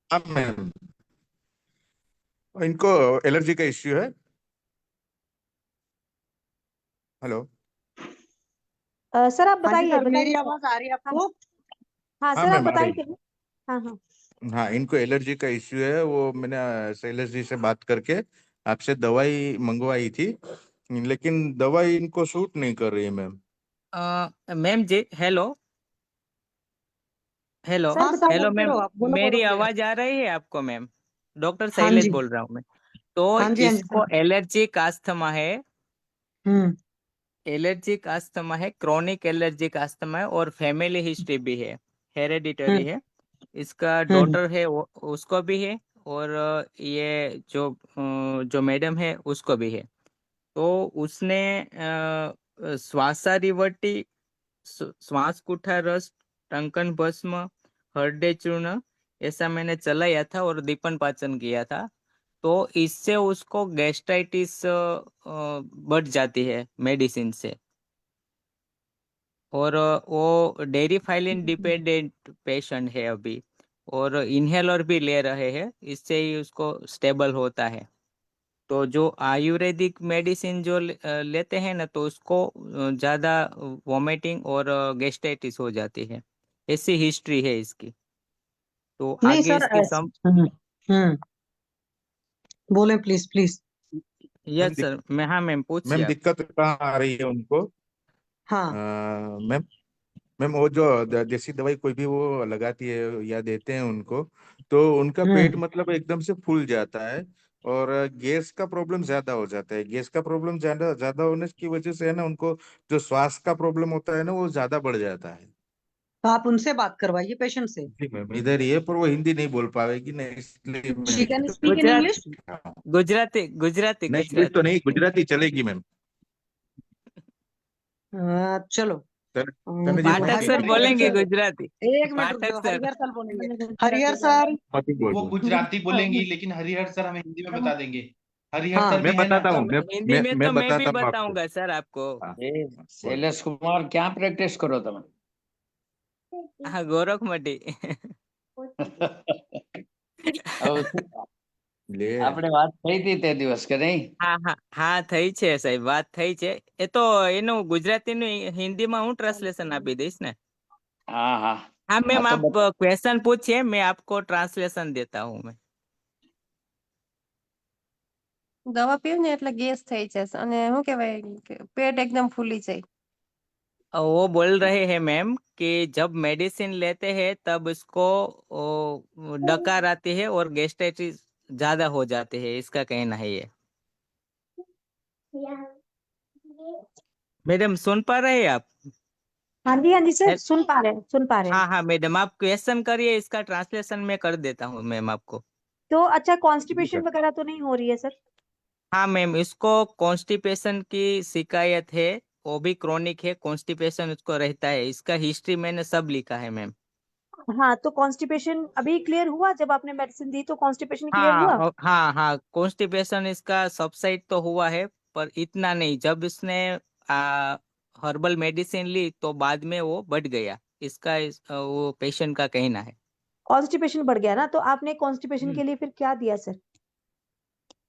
S16: हाँ मैम, इनको एलर्जी का इश्यू है। हेलो।
S8: सर आप
S7: हाँ जी
S8: बताइए
S7: सर,
S8: बताइए
S7: मेरी
S8: सर।
S7: आवाज आ रही है
S8: हाँ
S7: आपको?
S8: हाँ
S16: हाँ
S8: सर आप
S16: मैम आ
S8: बताइए
S16: रही।
S8: चलिए। हाँ हाँ।
S16: हाँ, इनको एलर्जी का इश्यू है, वो मैंने शैलेश जी से बात करके आपसे दवाई मंगवाई थी, लेकिन दवाई इनको सूट नहीं कर रही है मैम।
S15: मैम जी, हेलो हेलो
S8: सर
S7: हाँ सर
S8: बताइए।
S15: हेलो
S7: बोलते
S15: मैम,
S7: रहो आप, बोलो बोलो
S15: मेरी
S7: भैया।
S15: आवाज आ रही है आपको मैम? डॉक्टर
S7: हाँ
S15: शैलेश
S7: जी
S15: बोल रहा हूँ मैं। तो
S7: हाँ जी हाँ जी
S15: इसको
S7: सर।
S15: एलर्जिक अस्थमा है,
S7: हम्म
S15: एलर्जिक अस्थमा है, क्रॉनिक एलर्जिक अस्थमा है, और फैमिली हिस्ट्री भी है, हेरेडिटरी
S7: हम्म
S15: है। इसका
S7: हम्म
S15: डॉटर है उसको भी है, और ये जो मैडम है उसको भी है। तो उसने श्वासारिवटी, श्वास कुठा रस, टंकन भस्म, हरडे चूर्ण, ऐसा मैंने चलाया था और दीपन पाचन किया था। तो इससे उसको गैस्ट्राइटिस बढ़ जाती है मेडिसिन से। और वो डेयरी फाइलिन डिपेंडेंट पेशेंट है अभी, और इनहेलर भी ले रहे हैं, इससे ही उसको स्टेबल होता है। तो जो आयुर्वेदिक मेडिसिन जो लेते हैं ना, तो उसको ज्यादा वोमिटिंग और गैस्ट्राइटिस हो जाती है, ऐसी हिस्ट्री है इसकी। तो
S7: नहीं
S15: आगे
S7: सर
S15: इसकी
S7: ऐसे हम्म बोले please please.
S16: Ma'am
S15: yes sir, मैं, हाँ मैम पूछिए
S16: मैम
S15: आप।
S16: दिक्कत कहाँ आ रही है उनको?
S7: हाँ
S16: मैम, मैम वो जो देसी दवाई कोई भी वो लगाती है या देते हैं उनको, तो उनका पेट
S7: हम्म
S16: मतलब एकदम से फूल जाता है, और गैस का प्रॉब्लम ज्यादा हो जाता है। गैस का प्रॉब्लम ज्यादा ज्यादा होने की वजह से है ना, उनको जो श्वास का प्रॉब्लम होता है ना, वो ज्यादा बढ़ जाता है।
S7: तो आप उनसे बात करवाइए पेशेंट से।
S16: जी मैम, इधर ही है, पर वो हिंदी नहीं बोल पाएगी ना, इसलिए
S7: she can speak in
S15: Gujarat,
S7: English.
S15: Gujarati Gujarati
S16: नहीं, इंग्लिश तो
S15: गुजराती।
S16: नहीं, गुजराती चलेगी मैम।
S7: चलो।
S16: तने जी
S15: पाठक
S16: मती
S15: सर
S7: हरिहर
S16: मती
S15: बोलेंगे
S7: सर,
S16: बोल।
S15: गुजराती।
S7: एक मिनट रुक
S15: पाठक
S7: जाओ,
S15: सर।
S7: हरिहर सर बोलेंगे। हरिहर सर।
S16: मती बोल
S2: वो
S16: बोल।
S2: गुजराती बोलेंगी, लेकिन हरिहर सर हमें हिंदी में बता देंगे। हरिहर
S7: हाँ
S2: सर भी
S16: मैं
S2: है ना?
S16: बताता हूँ,
S15: हिंदी में
S16: मैं
S15: तो मैं भी
S16: बताता हूँ आपको।
S15: बताऊंगा सर आपको।
S16: हाँ
S3: એ
S16: बोलो।
S3: શૈલેષ કુમાર ક્યાં પ્રેક્ટિસ કરો તમે?
S15: हाँ, गोरख मटी।
S3: હવે શું
S16: લે
S3: આપણે વાત થઈ હતી તે દિવસ કે નહીં?
S15: હા થઈ છે સાહેબ, વાત થઈ છે. એ તો એનું ગુજરાતીનું હિન્દીમાં હું ટ્રાન્સલેશન આપી દઈશ ને.
S3: हाँ हाँ
S15: हाँ मैम,
S3: हाँ, तो
S15: आप क्वेश्चन पूछिए, मैं आपको ट्रांसलेशन देता हूँ मैं.
S17: દવા પીવું ને એટલે ગેસ થઈ જશે અને શું કહેવાય કે પેટ એકદમ ફૂલી જાય.
S15: वो बोल रहे हैं मैम कि जब मेडिसिन लेते हैं तब इसको डकार आती है और गैस्ट्राइटिस ज्यादा हो जाते हैं, इसका कहना है ये. मैडम सुन पा रहे हैं आप?
S8: हाँ जी सर, सुन पा रहे हैं.
S15: हाँ मैडम, आप क्वेश्चन करिए, इसका ट्रांसलेशन मैं कर देता हूँ मैम आपको.
S8: तो अच्छा, कॉन्स्टिपेशन वगैरह तो नहीं हो रही है सर?
S15: हाँ मैम, इसको कॉन्स्टिपेशन की शिकायत है, वो भी क्रोनिक है, कॉन्स्टिपेशन उसको रहता है, इसका हिस्ट्री मैंने सब लिखा है मैम.
S8: हाँ, तो कॉन्स्टिपेशन अभी क्लियर हुआ जब आपने मेडिसिन दी, तो कॉन्स्टिपेशन क्लियर हुआ?
S15: हाँ कॉन्स्टिपेशन इसका सबसाइड तो हुआ है, पर इतना नहीं. जब इसने हर्बल मेडिसिन ली तो बाद में वो बढ़ गया, इसका वो पेशेंट का कहना है.
S8: कॉन्स्टिपेशन बढ़ गया ना, तो आपने कॉन्स्टिपेशन के लिए फिर क्या दिया सर?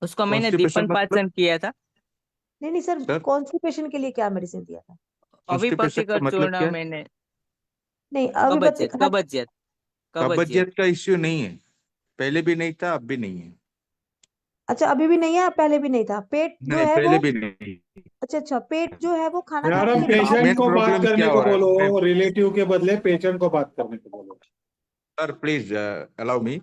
S15: उसको मैंने
S16: कॉन्स्टिपेशन
S15: दीपन
S16: मतलब
S15: पाचन किया था.
S8: नहीं सर, कॉन्स्टिपेशन के लिए क्या मेडिसिन दिया था?
S16: कॉन्स्टिपेशन का
S15: अविपतिकर
S16: मतलब
S15: चूर्ण
S16: क्या?
S15: मैंने.
S8: नहीं, अभी
S15: कब्जियत.
S16: कब्जियत का इश्यू नहीं है, पहले भी नहीं था, अब भी नहीं है.
S8: अच्छा, अभी भी नहीं है, पहले भी नहीं था. पेट जो
S16: नहीं,
S8: है
S16: पहले
S8: वो,
S16: भी नहीं.
S8: अच्छा, पेट जो है वो खाना
S18: यार,
S8: खाने
S18: अब
S8: के बाद.
S18: पेशेंट को बात
S16: प्रॉब्लम
S18: करने
S16: क्या
S18: को
S16: हो रहा है?
S18: बोलो, रिलेटिव के बदले पेशेंट को बात करने को बोलो.
S16: सर प्लीज अलाउ मी,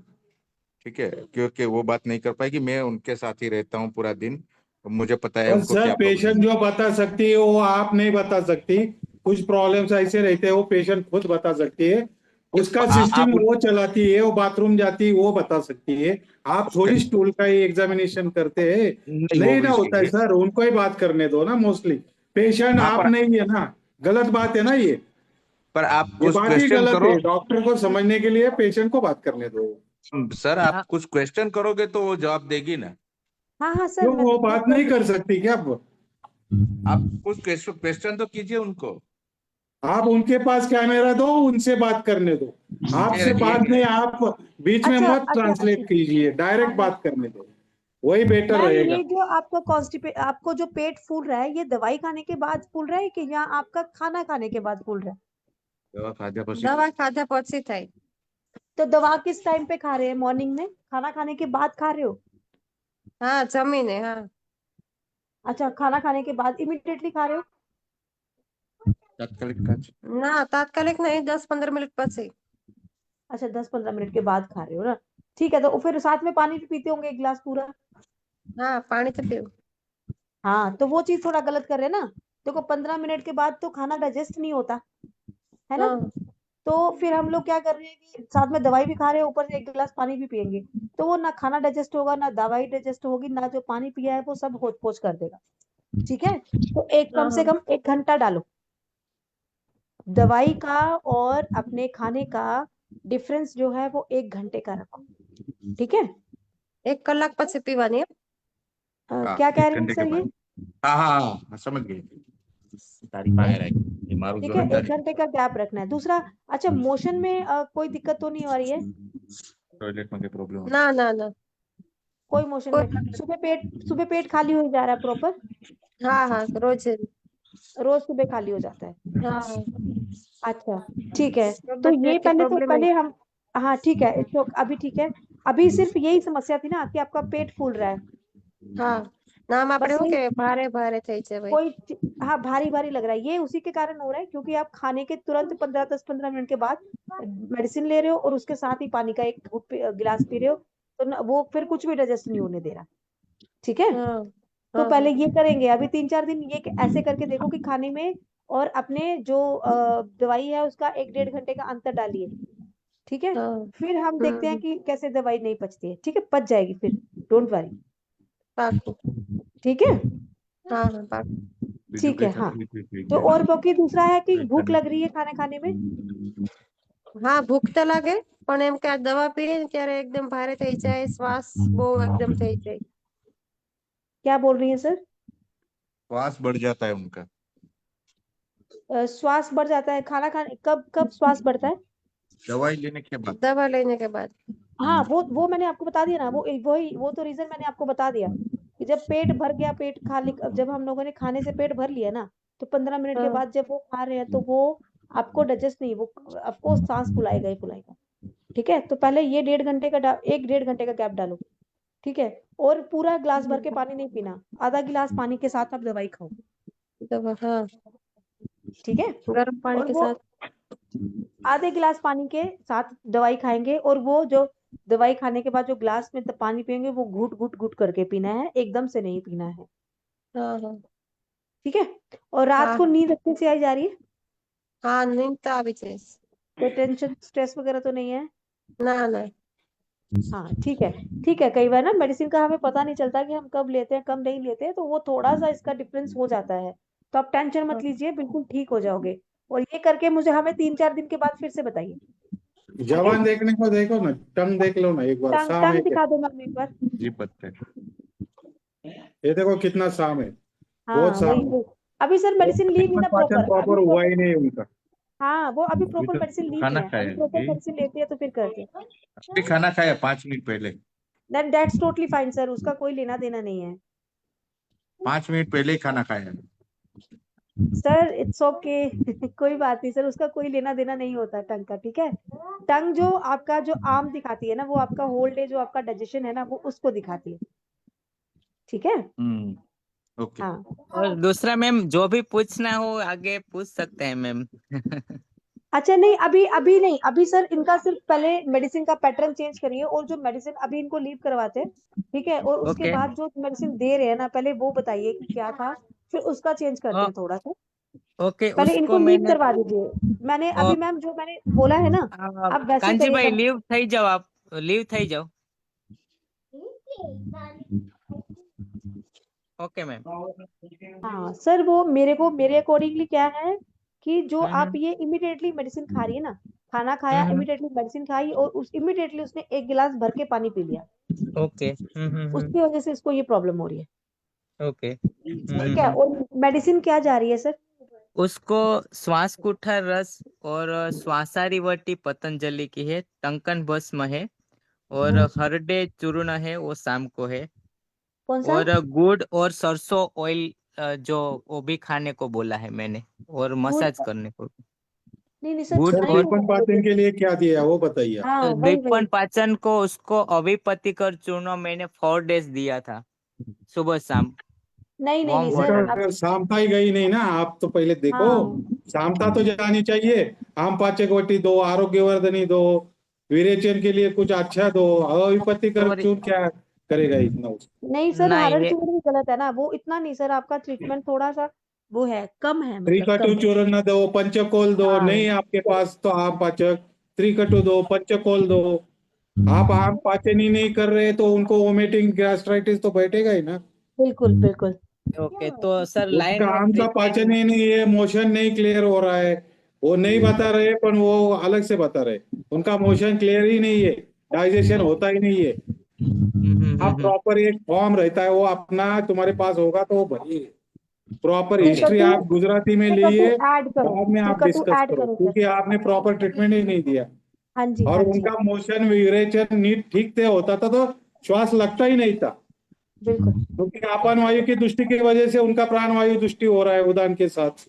S16: ठीक है, क्योंकि वो बात नहीं कर पाएगी. मैं उनके साथ ही रहता हूँ पूरा दिन, मुझे पता है
S18: बस
S16: उनको
S18: सर,
S16: क्या
S18: पेशेंट
S16: प्रॉब्लम
S18: जो बता सकती है वो आप नहीं बता सकती. कुछ प्रॉब्लम्स ऐसे रहते हैं वो पेशेंट खुद बता सकती है. उसका सिस्टम
S16: आप
S18: वो चलाती है, वो बाथरूम जाती है, वो बता सकती है. आप थोड़ी स्टूल का ही एग्जामिनेशन करते हैं.
S16: नहीं,
S18: नहीं
S16: वो
S18: ना होता है सर, उनको ही बात करने दो ना. मोस्टली पेशेंट
S16: हाँ,
S18: आप नहीं है ना. गलत बात है ना ये
S16: पर आप
S18: ये
S16: कुछ
S18: बात ही
S16: क्वेश्चन
S18: गलत
S16: करो.
S18: है. डॉक्टर को समझने के लिए पेशेंट को बात करने दो.
S16: सर आप कुछ क्वेश्चन करोगे तो वो जवाब देगी ना.
S8: हाँ सर,
S18: क्यों वो बात नहीं कर सकती क्या?
S16: आप कुछ क्वेश्चन तो कीजिए उनको.
S18: आप उनके पास कैमरा दो, उनसे बात करने दो. आपसे बात नहीं, आप बीच में मत ट्रांसलेट कीजिए, डायरेक्ट बात करने दो, वही बेटर
S8: मैम,
S18: रहेगा.
S8: ये जो आपको जो पेट फूल रहा है, ये दवाई खाने के बाद फूल रहा है कि या आपका खाना खाने के बाद फूल रहा है?
S16: दवा खाद्य
S17: દવા ખાધા પછી થાય.
S8: तो दवा किस टाइम पे खा रहे हैं? मॉर्निंग में, खाना खाने के बाद खा रहे हो?
S17: હા જમીને. હા
S8: अच्छा, खाना खाने के बाद इमिडिएटली खा रहे हो?
S16: तात्कालिक
S17: ના તાત્કાલિક નહીં, 10-15 મિનિટ પછી.
S8: अच्छा, 10-15 मिनट के बाद खा रहे हो ना. ठीक है, तो फिर साथ में पानी भी पीते होंगे एक गिलास पूरा?
S17: હા પાણી તો પીવું.
S8: हाँ, तो वो चीज थोड़ा गलत कर रहे हैं ना. देखो, 15 मिनट के बाद तो खाना डाइजेस्ट नहीं होता है ना. तो फिर हम लोग क्या कर रहे हैं कि साथ में दवाई भी खा रहे हैं, ऊपर से एक गिलास पानी भी पियेंगे, तो वो ना खाना डाइजेस्ट होगा, ना दवाई डाइजेस्ट होगी, ना जो पानी पिया है वो सब होच पोच कर देगा. ठीक है, तो कम से कम 1 घंटा डालो. दवाई का और अपने खाने का डिफरेंस जो है वो 1 घंटे का रखो. ठीक है,
S17: 1 કલાક પછી પીવાની.
S8: क्या कह रहे हैं सर ये?
S16: हाँ हाँ हाँ समझ गए. तारीफ आ रहा है ये मारो
S8: ठीक है,
S16: जोरदार
S8: 1 घंटे का गैप रखना है. दूसरा, अच्छा, मोशन में कोई दिक्कत तो नहीं हो रही है?
S16: टॉयलेट में प्रॉब्लम.
S17: ના ના ના
S8: कोई मोशन में सुबह पेट खाली हो जा रहा है प्रॉपर?
S17: હા हाँ रोज
S8: रोज सुबह खाली हो जाता है?
S17: हाँ.
S8: अच्छा, ठीक है. तो
S17: पेट
S8: ये
S17: की प्रॉब्लम
S8: पहले
S17: है.
S8: हम, हाँ ठीक है, तो अभी ठीक है. अभी सिर्फ यही समस्या थी ना कि आपका पेट फूल रहा है?
S17: हाँ नाम આપણે
S8: बस
S17: શું
S8: यही-
S17: કે ભારે ભારે થઈ છે ભાઈ.
S8: हाँ, भारी भारी लग रहा है. ये उसी के कारण हो रहा है क्योंकि आप खाने के तुरंत 10-15 मिनट के बाद मेडिसिन ले रहे हो और उसके साथ ही पानी का एक गिलास पी रहे हो, तो वो फिर कुछ भी डाइजेस्ट नहीं होने दे रहा. ठीक है, तो पहले ये करेंगे. अभी 3-4 दिन ये ऐसे करके देखो कि खाने में और अपने जो दवाई है उसका 1-1.5 घंटे का अंतर डालिए. ठीक है, फिर हम देखते हैं कि कैसे दवाई नहीं पचती है. ठीक है, पच जाएगी फिर, डोंट वरी. ठीक है,
S17: हाँ हाँ
S8: ठीक है. हाँ, तो और बाकी दूसरा है कि भूख लग रही है खाना खाने में?
S17: હા ભૂખ તો લાગે, પણ એમ કે આ દવા પીએ ને ત્યારે એકદમ ભારે થઈ જાય, શ્વાસ બહુ એકદમ થઈ જાય.
S8: क्या बोल रही है सर?
S16: श्वास बढ़ जाता है उनका.
S8: श्वास बढ़ जाता है खाना खाने? कब श्वास बढ़ता है?
S16: दवाई लेने के बाद.
S17: દવા લઈને કે બાદ.
S8: हाँ वो मैंने आपको बता दिया ना, वो तो रीजन मैंने आपको बता दिया कि जब पेट भर गया, पेट खाली, जब हम लोगों ने खाने से पेट भर लिया ना, तो 15 मिनट के
S17: हाँ
S8: बाद जब वो खा रहे हैं तो वो आपको डाइजेस्ट नहीं, वो आपको सांस फुलाएगा ही फुलाएगा। ठीक है, तो पहले ये 1.5 घंटे का 1-1.5 घंटे का गैप डालो। ठीक है, और पूरा ग्लास भर के पानी नहीं पीना, आधा गिलास पानी के साथ आप दवाई खाओ।
S17: दवा, हाँ
S8: ठीक है,
S17: गर्म पानी
S8: और
S17: के
S8: वो
S17: साथ।
S8: आधे गिलास पानी के साथ दवाई खाएंगे, और वो जो दवाई खाने के बाद जो ग्लास में पानी पियेंगे वो घूट घूट घूट करके पीना है, एकदम से नहीं पीना है।
S17: हाँ हाँ
S8: ठीक है, और रात
S17: हाँ
S8: को नींद अच्छे से आई जा रही है?
S17: हाँ नींद तो अभी से।
S8: कोई टेंशन स्ट्रेस वगैरह तो नहीं है?
S17: ना ना।
S8: हाँ ठीक है, ठीक है। कई बार ना मेडिसिन का हमें पता नहीं चलता कि हम कब लेते हैं कब नहीं लेते हैं, तो वो थोड़ा सा इसका डिफरेंस हो जाता है। तो आप टेंशन मत लीजिए, बिल्कुल ठीक हो जाओगे। और ये करके मुझे हमें 3-4 दिन के बाद फिर से बताइए।
S18: जवान देखने को देखो ना, टंग देख लो ना एक बार,
S8: टंग
S18: साम है
S8: टंग
S18: क्या?
S8: दिखा दो मैम एक बार।
S16: जी पत्ते।
S18: ये देखो कितना साम है, बहुत
S8: हाँ
S18: साम
S8: वही
S18: है।
S8: वही। अभी सर मेडिसिन ली नहीं ना
S18: पाचन
S8: प्रॉपर, अभी
S18: प्रॉपर हुआ ही
S8: प्रॉपर।
S18: नहीं उनका।
S8: हाँ वो अभी
S16: अभी
S8: प्रॉपर
S16: तो
S8: मेडिसिन ली नहीं
S16: खाना
S8: है, अभी
S16: खाया
S8: प्रॉपर
S16: जी,
S8: मेडिसिन लेती है तो फिर करते हैं।
S16: अभी खाना खाया 5 मिनट पहले।
S8: Then that's totally fine sir, उसका कोई लेना देना नहीं है।
S16: 5 मिनट पहले ही खाना खाया।
S8: सर इट्स ओके कोई बात नहीं सर, उसका कोई लेना देना नहीं होता टंग का। ठीक है, टंग जो आपका जो आर्म दिखाती है ना, वो आपका होल डे जो आपका डाइजेशन है ना, वो उसको दिखाती है। ठीक है,
S16: ओके।
S8: हाँ।
S15: और दूसरा मैम, जो भी पूछना हो आगे पूछ सकते हैं मैम।
S8: अच्छा नहीं, अभी अभी नहीं, अभी सर इनका सिर्फ पहले मेडिसिन का पैटर्न चेंज करिए, और जो मेडिसिन अभी इनको लीव करवाते हैं। ठीक है, और उसके
S15: ओके।
S8: बाद जो मेडिसिन दे रहे हैं ना, पहले वो बताइए कि क्या था, फिर उसका चेंज करते हैं थोड़ा सा।
S15: ओके,
S8: पहले इनको
S15: उसको
S8: लीव
S15: मैंने
S8: करवा दीजिए। मैंने अभी मैम जो मैंने बोला है ना, आप वैसे
S15: कांजी
S8: करिएगा।
S15: भाई લીવ થઈ જાઓ, આપ લીવ થઈ જાઓ। Okay ma'am.
S8: हाँ सर, वो मेरे अकॉर्डिंगली क्या है कि जो आप
S15: हम्म
S8: ये इमिडिएटली मेडिसिन खा रही है ना, खाना खाया
S15: हम्म
S8: इमिडिएटली मेडिसिन खाई, और उस इमिडिएटली उसने 1 गिलास भर के पानी पी लिया,
S15: ओके
S8: उसकी वजह से इसको ये प्रॉब्लम हो रही है।
S15: ओके
S8: ठीक है, और मेडिसिन क्या जा रही है सर?
S15: उसको श्वास कुठार रस और श्वासारिवटी पतंजलि की है, टंकन भस्म है, और हरडे चूर्ण है वो शाम को है,
S8: कौन सा?
S15: और गुड़ और सरसों ऑयल जो वो भी खाने को बोला है मैंने, और
S8: गुड़?
S15: मसाज करने को।
S8: नहीं नहीं सर,
S15: गुड़
S18: सर
S8: नहीं
S15: और
S18: दीपन पाचन के लिए क्या दिया वो बताइए।
S8: हाँ वही
S15: दीपन
S8: वही।
S15: पाचन को उसको अभिपतिकर चूर्ण मैंने 4 डेज दिया था, सुबह शाम,
S8: नहीं नहीं
S15: वार्म
S8: नहीं सर
S15: वाटर में।
S8: अब।
S18: सामता ही गई नहीं ना, आप तो पहले देखो।
S8: हाँ
S18: सामता तो जानी चाहिए। आम पाचकवटी दो, आरोग्यवर्धनी दो, विरेचन के लिए कुछ अच्छा दो, अविपत्ति कर
S15: सॉरी,
S18: चूर क्या करेगा इतना
S8: नहीं सर,
S15: नहीं
S8: हरड़
S15: ये
S8: चूर्ण भी गलत है ना, वो इतना नहीं सर, आपका ट्रीटमेंट थोड़ा सा वो है, कम है, मतलब
S18: त्रिकटु
S8: कम है।
S18: चूर्ण न दो, पंचकोल दो,
S8: हाँ
S18: नहीं आपके पास तो आम पाचक, त्रिकटु दो, पंचकोल दो। आप आम पाचन ही नहीं कर रहे तो उनको वोमिटिंग गैस्ट्राइटिस तो बैठेगा ही ना।
S8: बिल्कुल बिल्कुल।
S15: ओके, तो सर
S18: उनका
S15: लाइन ऑफ
S18: आम का पाचन
S15: ट्रीटमेंट।
S18: ही नहीं है, मोशन नहीं क्लियर हो रहा है। वो नहीं बता रहे, पर वो अलग से बता रहे। उनका मोशन क्लियर ही नहीं है, डाइजेशन होता ही नहीं है। आप प्रॉपर एक फॉर्म रहता है वो अपना, तुम्हारे पास होगा तो वो भरिए। प्रॉपर हिस्ट्री
S8: त्रिकटु,
S18: आप गुजराती में
S8: त्रिकटु
S18: लिए,
S8: ऐड करो,
S18: बाद में आप
S8: त्रिकटु
S18: डिस्कस
S8: ऐड
S18: करो,
S8: करो सर।
S18: क्योंकि आपने प्रॉपर ट्रीटमेंट ही नहीं दिया।
S8: हाँ जी
S18: और
S8: हाँ जी,
S18: उनका मोशन विरेचन नीट ठीक से होता था तो श्वास लगता ही नहीं था,
S8: बिल्कुल।
S18: क्योंकि आपान वायु की दृष्टि की वजह से उनका प्राण वायु दृष्टि हो रहा है उदान के साथ,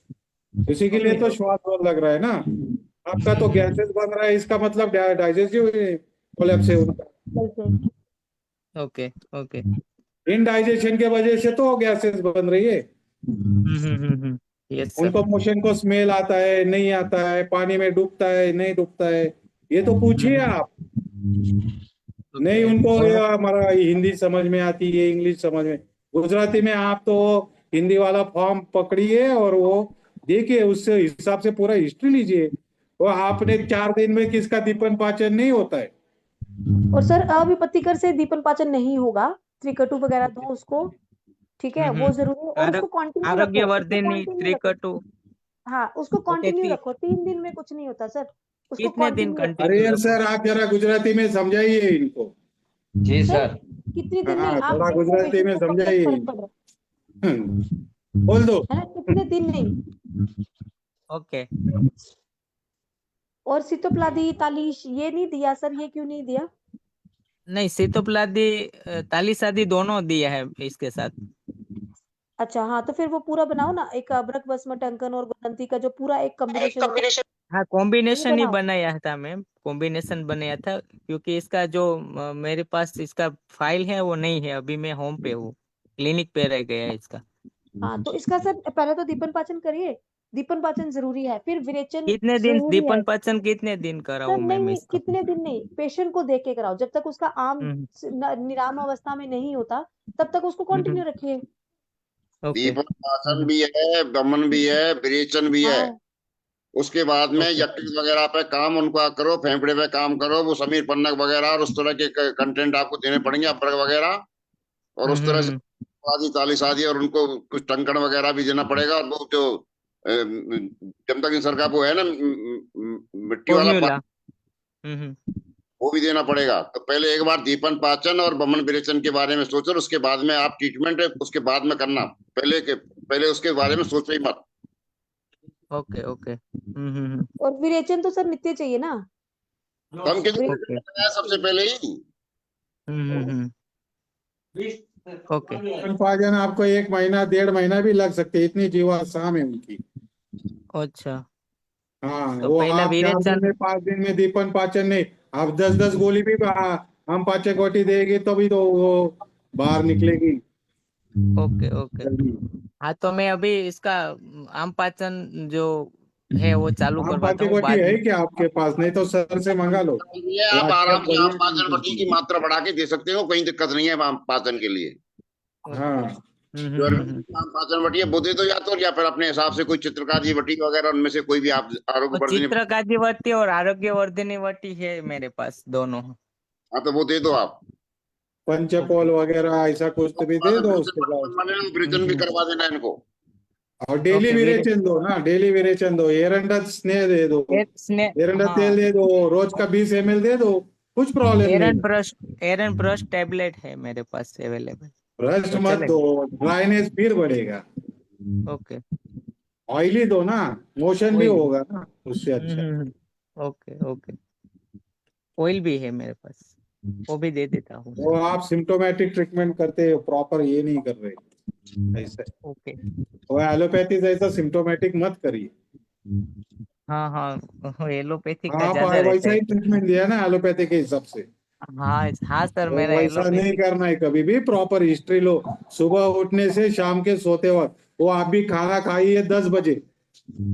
S18: इसी के लिए
S15: ओके
S18: तो श्वास बहुत लग रहा है ना। आपका तो गैसेस बन रहा है, इसका मतलब डाइजेस्टिव कोलैप्स है उनका।
S8: बिल्कुल
S15: ओके ओके।
S18: इनडाइजेशन के वजह से तो गैसेस बन रही है।
S15: Yes sir.
S18: उनको मोशन को स्मेल आता है नहीं आता है, पानी में डूबता है नहीं डूबता है, ये तो पूछिए आप। नहीं उनको ये हमारा हिंदी समझ में आती है, इंग्लिश समझ में, गुजराती में आप तो हिंदी वाला फॉर्म पकड़िए और वो देखिए, उससे हिसाब से पूरा हिस्ट्री लीजिए। वो आपने 4 दिन में किसका दीपन पाचन नहीं होता है।
S8: और सर अविपत्तिकर से दीपन पाचन नहीं होगा, त्रिकटु वगैरह दो उसको। ठीक है, वो जरूरी है, और उसको कंटिन्यू रखो, उसको
S15: आरोग्यवर्धिनी
S8: कंटिन्यू रखो।
S15: त्रिकटु।
S8: हाँ उसको
S15: ओके,
S8: कंटिन्यू रखो, 3 दिन में कुछ नहीं होता सर, उसको
S15: कितने दिन
S8: कंटिन्यू रखो।
S15: कंटिन्यू
S18: अरे
S15: रखो?
S18: सर आप जरा गुजराती में समझाइए इनको।
S3: जी
S8: सर
S3: सर।
S8: कितने दिन नहीं,
S18: हाँ
S8: आप
S18: थोड़ा
S8: देखो
S18: गुजराती
S8: पेशेंट
S18: में
S8: को कब तक
S18: समझाइए
S8: फर्क
S18: इनको।
S8: पड़ रहा
S18: बोल दो।
S8: है ना, कितने दिन नहीं।
S15: ओके।
S8: और सितोप्लादी तालीश ये नहीं दिया सर, ये क्यों नहीं दिया?
S15: नहीं, सितोपलादी तालिश आदि दोनों दिया है इसके साथ।
S8: अच्छा हाँ, तो फिर वो पूरा बनाओ ना, एक अब्रक बसम टंकन और गोदंती का जो पूरा एक कॉम्बिनेशन हो,
S15: हाँ,
S8: वो
S15: कॉम्बिनेशन ही
S8: बनाओ।
S15: बनाया था मैम, कॉम्बिनेशन बनाया था, क्योंकि इसका जो मेरे पास इसका फाइल है वो नहीं है, अभी मैं होम पे हूँ, क्लिनिक पे रह गया है इसका।
S8: हाँ, तो इसका सर पहले तो दीपन पाचन करिए, दीपन पाचन जरूरी है, फिर विरेचन
S15: कितने दिन
S8: जरूरी है।
S15: दीपन पाचन कितने दिन
S8: सर
S15: कराऊं
S8: नहीं
S15: मैम
S8: नहीं,
S15: इसका?
S8: कितने दिन नहीं, पेशेंट को देख के कराओ, जब तक उसका आम
S15: हम्म
S8: निराम अवस्था में नहीं होता तब तक उसको कंटिन्यू रखिए।
S15: ओके
S19: दीपक पाचन भी है, दमन भी है, विरेचन भी है।
S8: हाँ
S19: उसके बाद में
S15: ओके
S19: यकृत वगैरह पे काम उनका करो, फेफड़े पे काम करो, वो समीर पन्नग वगैरह और उस तरह के कंटेंट आपको देने पड़ेंगे, अब्रक वगैरह, और उस तरह से आदि तालिश आदि, और उनको कुछ टंकण वगैरह भी देना पड़ेगा। और वो जो जमतक सर का वो है ना मिट्टी वाला
S15: फॉर्मूला।
S19: वो भी देना पड़ेगा। तो पहले एक बार दीपन पाचन और बमन विरेचन के बारे में सोचो, उसके बाद में आप ट्रीटमेंट उसके बाद में करना, पहले उसके बारे में सोचो ही मत।
S15: ओके ओके
S8: और विरेचन तो सर नित्य चाहिए ना।
S19: हम किसी सबसे पहले ही
S15: ओके
S18: पाचन आपको 1 महीना 1.5 महीना भी लग सकते हैं, इतनी जीवाश्म है उनकी।
S15: अच्छा,
S18: हाँ,
S15: तो
S18: वो
S15: पहला
S18: आप 4 दिन
S15: विरेचन।
S18: में 5 दिन में दीपन पाचन नहीं, आप 10-10 गोली भी हम पाचक गोटी देगी तभी तो वो बाहर निकलेगी।
S15: ओके ओके, हाँ तो मैं अभी इसका आम पाचन जो है वो चालू
S18: आम
S15: करवाता
S18: पाचक
S15: हूँ
S18: गोटी
S15: बाद
S18: है
S15: में।
S18: क्या आपके पास? नहीं तो सर से मंगा लो।
S19: ये आप
S18: व्हाट्सएप
S19: आराम से
S18: बढ़िया
S19: आम पाचन
S18: काम
S19: बटी
S18: करती
S19: की
S18: है।
S19: मात्रा बढ़ा के दे सकते हो, कोई दिक्कत नहीं है आम पाचन के लिए।
S18: हाँ
S19: जो आम पाचन बटी है वो दे दो, या फिर अपने हिसाब से कोई चित्रकारी बटी वगैरह उनमें से कोई भी आप आरोग्य
S15: और
S19: वर्धिनी।
S15: चित्रकादिवती और आरोग्यवर्धिनी वटी है मेरे पास दोनों।
S19: हाँ तो वो दे दो आप।
S18: पंचपोल वगैरह ऐसा कुछ तो भी दे दो उसके बाद।
S19: विरेचन भी करवा देना इनको।
S18: और डेली
S15: ओके
S18: विरेचन दो ना, डेली विरेचन दो, एरंडा स्नेह दे दो, एरंडा
S15: हाँ,
S18: तेल दे दो, रोज का 20 ml दे दो, कुछ प्रॉब्लम नहीं है।
S15: एरन ब्रश टैबलेट है मेरे पास अवेलेबल,
S18: ब्रश
S15: तो
S18: मत दो,
S15: चलेगा।
S18: ड्राइनेस फिर बढ़ेगा।
S15: ओके
S18: ऑयली दो ना, मोशन भी
S15: ऑयल।
S18: होगा ना उससे अच्छा।
S15: ओके ओके, ऑयल भी है मेरे पास, वो भी दे देता हूँ।
S18: वो आप सिम्टोमेटिक ट्रीटमेंट करते हो, प्रॉपर ये नहीं कर रहे ऐसे।
S15: ओके
S18: वो एलोपैथी जैसा सिम्टोमेटिक मत करिए।
S15: हाँ हाँ, एलोपैथिक का
S18: आप
S15: ज्यादा रहता
S18: वैसा
S15: है।
S18: ही ट्रीटमेंट दिया ना एलोपैथी के हिसाब से,
S15: हाँ हाँ सर,
S18: वो
S15: मेरा
S18: वैसा नहीं
S15: एलोपैथिक।
S18: करना है कभी भी। प्रॉपर हिस्ट्री लो, सुबह उठने से शाम के सोते वक्त। वो आप भी खाना खाइए 10 बजे,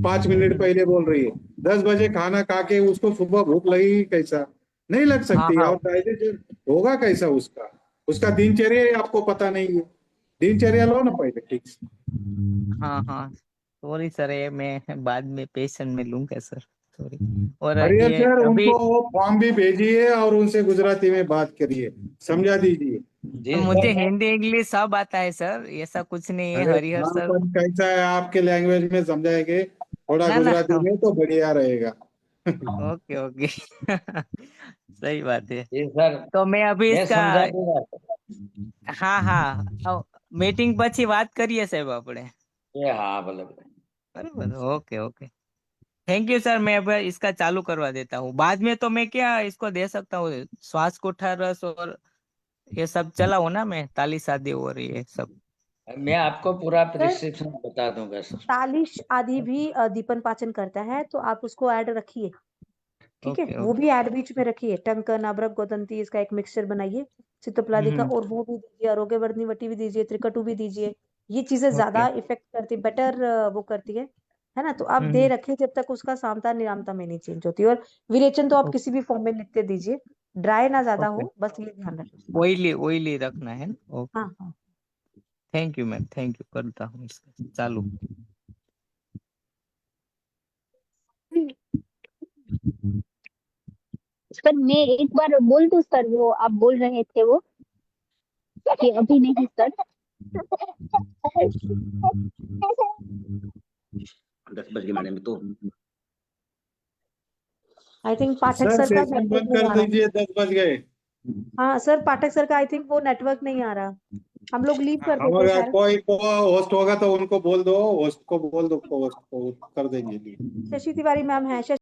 S18: 5 मिनट पहले बोल रही है। 10 बजे खाना खा के उसको सुबह भूख लगेगी कैसा? नहीं लग
S15: हाँ
S18: सकती।
S15: हाँ
S18: और डाइजेशन होगा कैसा उसका? उसका दिनचर्या ही आपको पता नहीं है। दिनचर्या लो ना पहले ठीक से।
S15: हाँ हाँ, सॉरी सर, ये मैं बाद में पेशेंट में लूंगा सर, सॉरी। और
S18: हरिहर
S15: ये
S18: सर,
S15: अभी
S18: उनको वो फॉर्म भी भेजिए और उनसे गुजराती में बात करिए, समझा दीजिए।
S15: मुझे हिंदी इंग्लिश सब आता है सर, ऐसा कुछ नहीं है
S18: अरे
S15: हरिहर
S18: हाँ,
S15: सर।
S18: पर कैसा है आपके लैंग्वेज में समझाएंगे थोड़ा
S15: ना ना,
S18: गुजराती में तो बढ़िया रहेगा।
S15: ओके ओके सही बात है।
S3: जी सर,
S15: तो मैं अभी
S3: मैं
S15: इसका,
S3: समझा दूंगा।
S15: हाँ हाँ, मीटिंग પછી વાત કરીએ સાહેબ આપણે।
S3: ये हाँ भले भले।
S15: बराबर, okay okay, thank you sir. मैं अब इसका चालू करवा देता हूँ, बाद में तो मैं क्या इसको दे सकता हूँ, श्वास कोठा रस और ये सब चलाऊँ ना मैं, ताली शादी और ये सब।
S3: मैं आपको पूरा
S8: सर
S3: प्रिस्क्रिप्शन बता दूंगा सर।
S8: तालिश आदि भी दीपन पाचन करता है, तो आप उसको ऐड रखिए, ठीक है,
S15: ओके
S8: वो
S15: ओके
S8: भी ऐड बीच में रखिए। टंकन अब्रक गोदंती इसका एक मिक्सचर बनाइए, सितोपलादी का, और वो भी दीजिए, आरोग्यवर्धिनी वटी भी दीजिए, त्रिकटु भी दीजिए। ये चीजें
S15: ओके
S8: ज्यादा इफेक्ट करती, बेटर वो करती है ना। तो आप दे रखिए जब तक उसका सामता निरामता में नहीं चेंज होती। और विरेचन तो आप किसी भी फॉर्म में नित्य दीजिए, ड्राई ना ज्यादा
S15: ओके,
S8: हो, बस ये ध्यान रखिए।
S15: ऑयली ऑयली रखना है ना। ओके,
S8: हाँ हाँ,
S15: thank you ma'am, thank you, करता हूँ इसका चालू।
S5: सर मैं एक बार बोल दूं सर, वो आप बोल रहे थे वो कि अभी नहीं सर।
S19: 10 बज गए मैडम तो।
S8: I think Pathak
S18: sir
S8: sir का
S18: सेशन
S8: नेटवर्क
S18: बंद
S8: नहीं
S18: कर
S8: आ रहा।
S18: दीजिए, 10 बज गए।
S8: हाँ सर, पाठक सर का आई थिंक वो नेटवर्क नहीं आ रहा, हम लोग लीव कर देते
S18: हमारा
S8: शायद।
S18: कोई को होस्ट होगा तो उनको बोल दो, होस्ट को बोल दो, होस्ट को कर देंगे।
S8: शशि तिवारी मैम है।